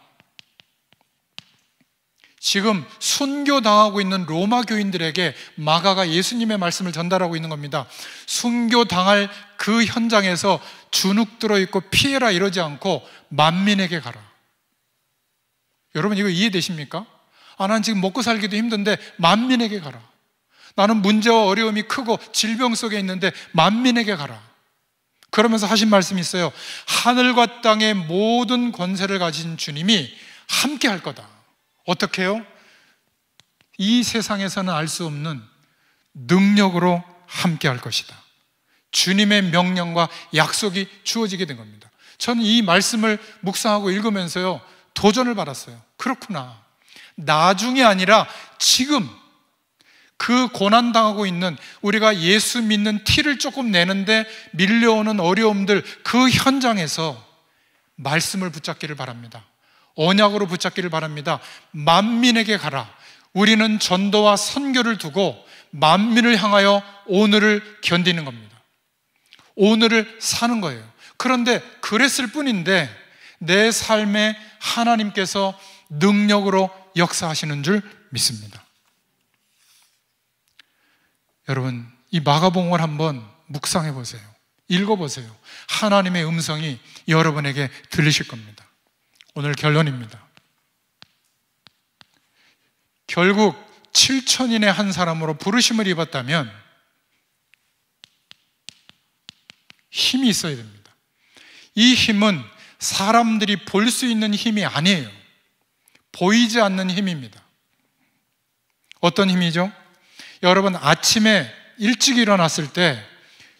지금 순교당하고 있는 로마 교인들에게 마가가 예수님의 말씀을 전달하고 있는 겁니다. 순교당할 그 현장에서 주눅 들어있고 피해라 이러지 않고 만민에게 가라. 여러분 이거 이해되십니까? 나는 지금 먹고 살기도 힘든데 만민에게 가라. 나는 문제와 어려움이 크고 질병 속에 있는데 만민에게 가라. 그러면서 하신 말씀이 있어요. 하늘과 땅의 모든 권세를 가진 주님이 함께 할 거다. 어떻게 해요? 이 세상에서는 알 수 없는 능력으로 함께 할 것이다. 주님의 명령과 약속이 주어지게 된 겁니다. 저는 이 말씀을 묵상하고 읽으면서요 도전을 받았어요. 그렇구나. 나중이 아니라 지금 그 고난당하고 있는 우리가 예수 믿는 티를 조금 내는데 밀려오는 어려움들 그 현장에서 말씀을 붙잡기를 바랍니다. 언약으로 붙잡기를 바랍니다. 만민에게 가라. 우리는 전도와 선교를 두고 만민을 향하여 오늘을 견디는 겁니다. 오늘을 사는 거예요. 그런데 그랬을 뿐인데 내 삶에 하나님께서 능력으로 역사하시는 줄 믿습니다. 여러분 이 마가복음을 한번 묵상해 보세요. 읽어보세요. 하나님의 음성이 여러분에게 들리실 겁니다. 오늘 결론입니다. 결국 7천인의 한 사람으로 부르심을 입었다면 힘이 있어야 됩니다. 이 힘은 사람들이 볼 수 있는 힘이 아니에요. 보이지 않는 힘입니다. 어떤 힘이죠? 여러분 아침에 일찍 일어났을 때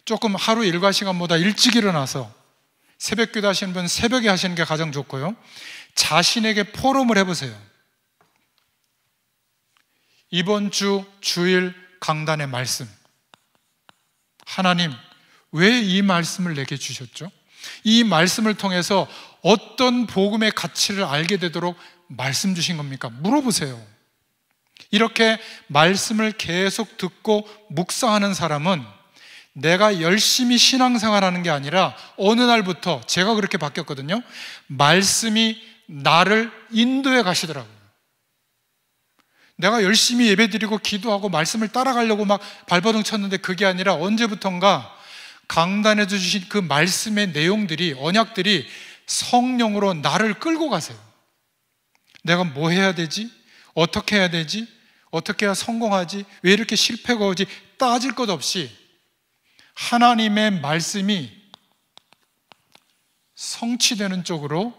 조금 하루 일과 시간보다 일찍 일어나서 새벽 기도 하시는 분 새벽에 하시는 게 가장 좋고요. 자신에게 포럼을 해보세요. 이번 주 주일 강단의 말씀, 하나님 왜 이 말씀을 내게 주셨죠? 이 말씀을 통해서 어떤 복음의 가치를 알게 되도록 말씀 주신 겁니까? 물어보세요. 이렇게 말씀을 계속 듣고 묵상하는 사람은 내가 열심히 신앙생활하는 게 아니라 어느 날부터 제가 그렇게 바뀌었거든요. 말씀이 나를 인도해 가시더라고요. 내가 열심히 예배드리고 기도하고 말씀을 따라가려고 막 발버둥 쳤는데 그게 아니라 언제부턴가 강단에 주신 그 말씀의 내용들이, 언약들이 성령으로 나를 끌고 가세요. 내가 뭐 해야 되지? 어떻게 해야 되지? 어떻게 해야 성공하지? 왜 이렇게 실패가 오지? 따질 것 없이 하나님의 말씀이 성취되는 쪽으로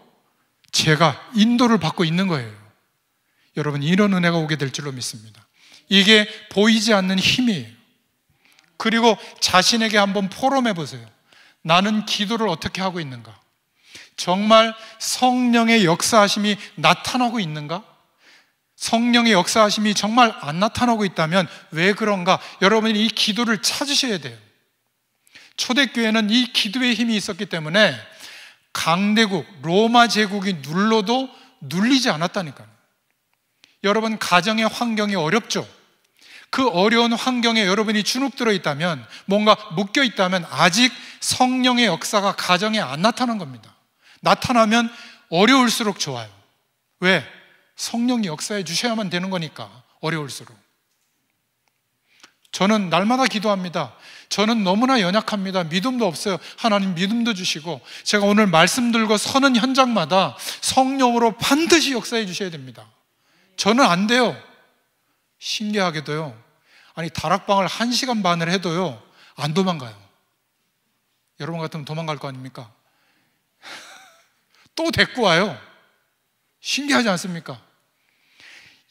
제가 인도를 받고 있는 거예요. 여러분 이런 은혜가 오게 될 줄로 믿습니다. 이게 보이지 않는 힘이에요. 그리고 자신에게 한번 포럼해 보세요. 나는 기도를 어떻게 하고 있는가? 정말 성령의 역사하심이 나타나고 있는가? 성령의 역사하심이 정말 안 나타나고 있다면 왜 그런가? 여러분이 이 기도를 찾으셔야 돼요. 초대교회는 이 기도의 힘이 있었기 때문에 강대국, 로마 제국이 눌러도 눌리지 않았다니까요. 여러분 가정의 환경이 어렵죠? 그 어려운 환경에 여러분이 주눅 들어 있다면, 뭔가 묶여 있다면 아직 성령의 역사가 가정에 안 나타난 겁니다. 나타나면 어려울수록 좋아요. 왜? 성령이 역사해 주셔야만 되는 거니까. 어려울수록. 저는 날마다 기도합니다. 저는 너무나 연약합니다. 믿음도 없어요. 하나님 믿음도 주시고, 제가 오늘 말씀 들고 서는 현장마다 성령으로 반드시 역사해 주셔야 됩니다. 저는 안 돼요. 신기하게도요, 아니 다락방을 1시간 반을 해도요 안 도망가요. 여러분 같으면 도망갈 거 아닙니까? 또 데리고 와요. 신기하지 않습니까?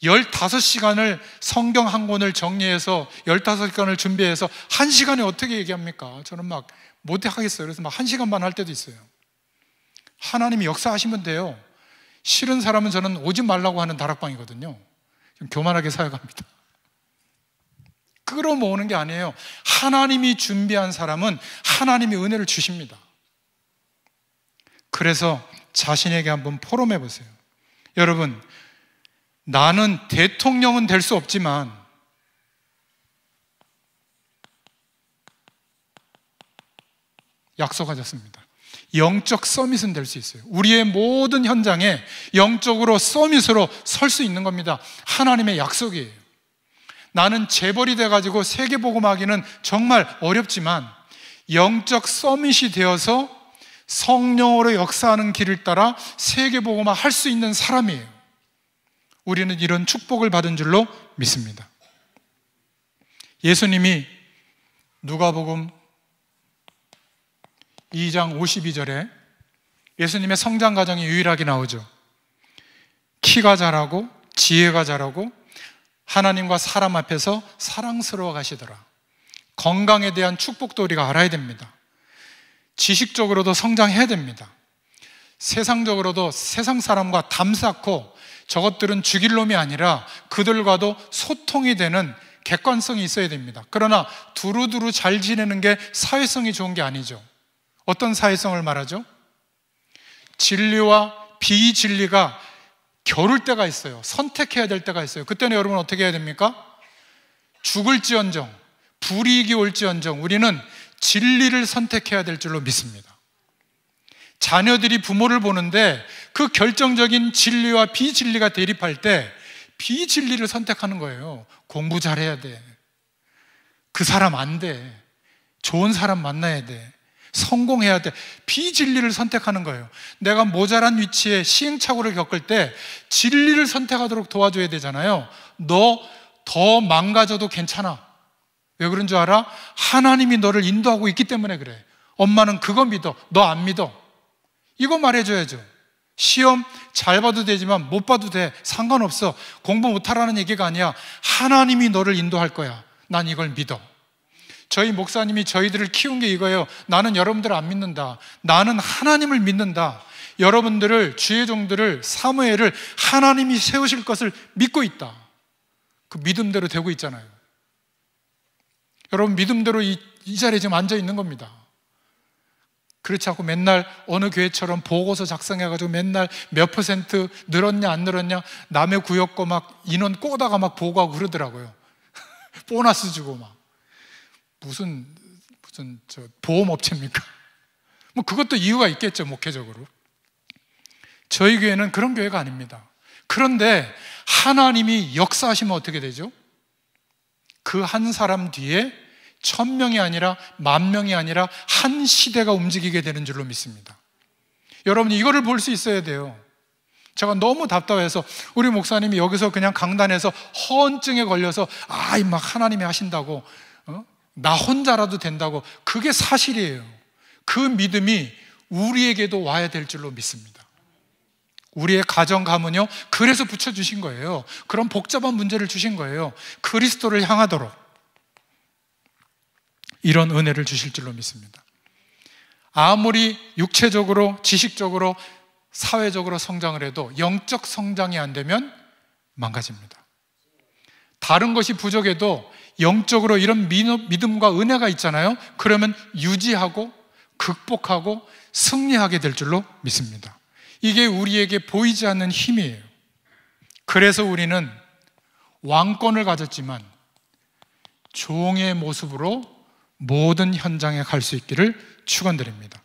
15시간을 성경 한 권을 정리해서 15권을 준비해서 1시간에 어떻게 얘기합니까? 저는 막 못하겠어요. 그래서 막 1시간 반 할 때도 있어요. 하나님이 역사하시면 돼요. 싫은 사람은 저는 오지 말라고 하는 다락방이거든요. 좀 교만하게 사역합니다. 끌어모으는 게 아니에요. 하나님이 준비한 사람은 하나님이 은혜를 주십니다. 그래서 자신에게 한번 포럼해 보세요. 여러분, 나는 대통령은 될 수 없지만 약속하셨습니다. 영적 서밋은 될 수 있어요. 우리의 모든 현장에 영적으로 서밋으로 설 수 있는 겁니다. 하나님의 약속이에요. 나는 재벌이 돼가지고 세계복음하기는 정말 어렵지만 영적 서밋이 되어서 성령으로 역사하는 길을 따라 세계복음화 할 수 있는 사람이에요. 우리는 이런 축복을 받은 줄로 믿습니다. 예수님이 누가복음 2장 52절에 예수님의 성장 과정이 유일하게 나오죠. 키가 자라고 지혜가 자라고 하나님과 사람 앞에서 사랑스러워 가시더라. 건강에 대한 축복도 우리가 알아야 됩니다. 지식적으로도 성장해야 됩니다. 세상적으로도 세상 사람과 담 쌓고 저것들은 죽일 놈이 아니라 그들과도 소통이 되는 객관성이 있어야 됩니다. 그러나 두루두루 잘 지내는 게 사회성이 좋은 게 아니죠. 어떤 사회성을 말하죠? 진리와 비진리가 겨룰 때가 있어요. 선택해야 될 때가 있어요. 그때는 여러분 어떻게 해야 됩니까? 죽을지언정, 불이익이 올지언정 우리는 진리를 선택해야 될 줄로 믿습니다. 자녀들이 부모를 보는데 그 결정적인 진리와 비진리가 대립할 때 비진리를 선택하는 거예요. 공부 잘해야 돼. 그 사람 안 돼. 좋은 사람 만나야 돼. 성공해야 돼. 비진리를 선택하는 거예요. 내가 모자란 위치에 시행착오를 겪을 때 진리를 선택하도록 도와줘야 되잖아요. 너 더 망가져도 괜찮아. 왜 그런 줄 알아? 하나님이 너를 인도하고 있기 때문에 그래. 엄마는 그거 믿어. 너 안 믿어. 이거 말해줘야죠. 시험 잘 봐도 되지만 못 봐도 돼. 상관없어. 공부 못하라는 얘기가 아니야. 하나님이 너를 인도할 거야. 난 이걸 믿어. 저희 목사님이 저희들을 키운 게 이거예요. 나는 여러분들을 안 믿는다. 나는 하나님을 믿는다. 여러분들을, 주의 종들을, 사무엘을 하나님이 세우실 것을 믿고 있다. 그 믿음대로 되고 있잖아요. 여러분 믿음대로 이 자리에 지금 앉아 있는 겁니다. 그렇지 않고 맨날 어느 교회처럼 보고서 작성해가지고 맨날 몇 % 늘었냐 안 늘었냐 남의 구역 거 막 인원 꼬다가 막 보고하고 그러더라고요. 보너스 주고 막 무슨 저 보험업체입니까? 뭐 그것도 이유가 있겠죠. 목회적으로 저희 교회는 그런 교회가 아닙니다. 그런데 하나님이 역사하시면 어떻게 되죠? 그 한 사람 뒤에 1000명이 아니라 10,000명이 아니라 한 시대가 움직이게 되는 줄로 믿습니다. 여러분이 이거를 볼 수 있어야 돼요. 제가 너무 답답해서 우리 목사님이 여기서 그냥 강단에서 허언증에 걸려서 막 하나님이 하신다고 나 혼자라도 된다고, 그게 사실이에요. 그 믿음이 우리에게도 와야 될 줄로 믿습니다. 우리의 가정 가문요, 그래서 붙여주신 거예요. 그런 복잡한 문제를 주신 거예요. 그리스도를 향하도록 이런 은혜를 주실 줄로 믿습니다. 아무리 육체적으로, 지식적으로, 사회적으로 성장을 해도 영적 성장이 안 되면 망가집니다. 다른 것이 부족해도 영적으로 이런 믿음과 은혜가 있잖아요. 그러면 유지하고 극복하고 승리하게 될 줄로 믿습니다. 이게 우리에게 보이지 않는 힘이에요. 그래서 우리는 왕권을 가졌지만 종의 모습으로 모든 현장에 갈 수 있기를 축원드립니다.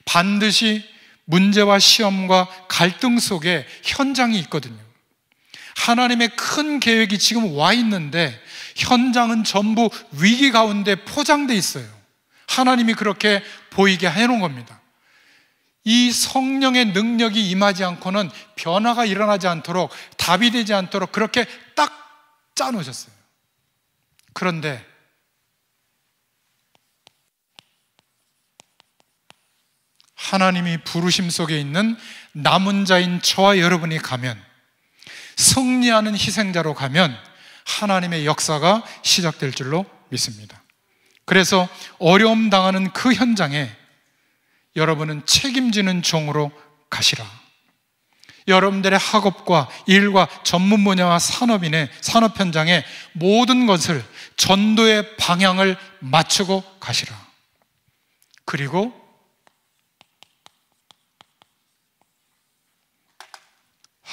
반드시 문제와 시험과 갈등 속에 현장이 있거든요. 하나님의 큰 계획이 지금 와 있는데 현장은 전부 위기 가운데 포장돼 있어요. 하나님이 그렇게 보이게 해놓은 겁니다. 이 성령의 능력이 임하지 않고는 변화가 일어나지 않도록, 답이 되지 않도록 그렇게 딱 짜놓으셨어요. 그런데 하나님이 부르심 속에 있는 남은 자인 저와 여러분이 가면, 승리하는 희생자로 가면 하나님의 역사가 시작될 줄로 믿습니다. 그래서 어려움 당하는 그 현장에 여러분은 책임지는 종으로 가시라. 여러분들의 학업과 일과 전문 분야와 산업인의 산업 현장에 모든 것을 전도의 방향을 맞추고 가시라. 그리고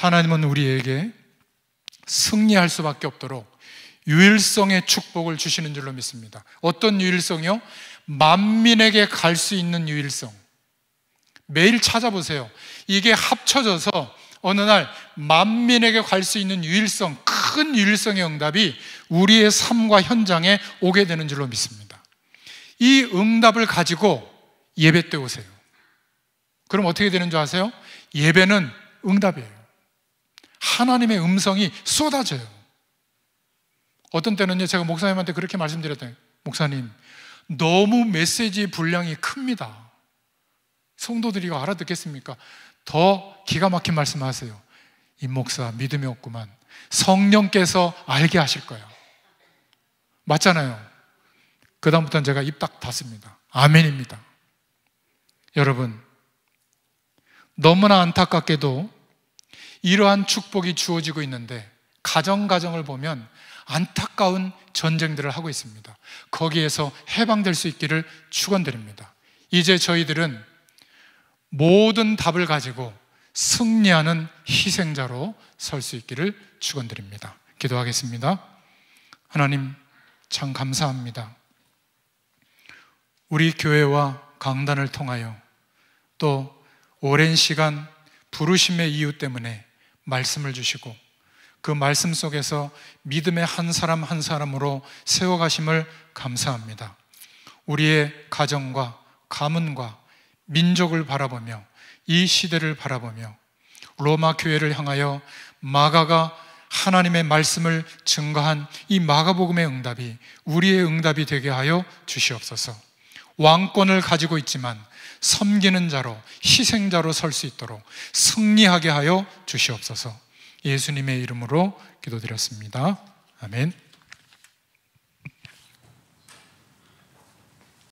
하나님은 우리에게 승리할 수밖에 없도록 유일성의 축복을 주시는 줄로 믿습니다. 어떤 유일성이요? 만민에게 갈 수 있는 유일성. 매일 찾아보세요. 이게 합쳐져서 어느 날 만민에게 갈 수 있는 유일성, 큰 유일성의 응답이 우리의 삶과 현장에 오게 되는 줄로 믿습니다. 이 응답을 가지고 예배 때 오세요. 그럼 어떻게 되는 줄 아세요? 예배는 응답이에요. 하나님의 음성이 쏟아져요. 어떤 때는요, 제가 목사님한테 그렇게 말씀드렸더니, 목사님, 너무 메시지 분량이 큽니다. 성도들이 이거 알아듣겠습니까? 더 기가 막힌 말씀하세요. 임 목사 믿음이 없구만. 성령께서 알게 하실 거야. 맞잖아요. 그 다음부터는 제가 입 딱 닫습니다. 아멘입니다. 여러분, 너무나 안타깝게도 이러한 축복이 주어지고 있는데 가정을 보면 안타까운 전쟁들을 하고 있습니다. 거기에서 해방될 수 있기를 축원드립니다. 이제 저희들은 모든 답을 가지고 승리하는 희생자로 설 수 있기를 축원드립니다. 기도하겠습니다. 하나님, 참 감사합니다. 우리 교회와 강단을 통하여 또 오랜 시간 부르심의 이유 때문에 말씀을 주시고 그 말씀 속에서 믿음의 한 사람 한 사람으로 세워가심을 감사합니다. 우리의 가정과 가문과 민족을 바라보며 이 시대를 바라보며 로마 교회를 향하여 마가가 하나님의 말씀을 증거한 이 마가복음의 응답이 우리의 응답이 되게 하여 주시옵소서. 왕권을 가지고 있지만 섬기는 자로, 희생자로 설 수 있도록 승리하게 하여 주시옵소서. 예수님의 이름으로 기도드렸습니다. 아멘.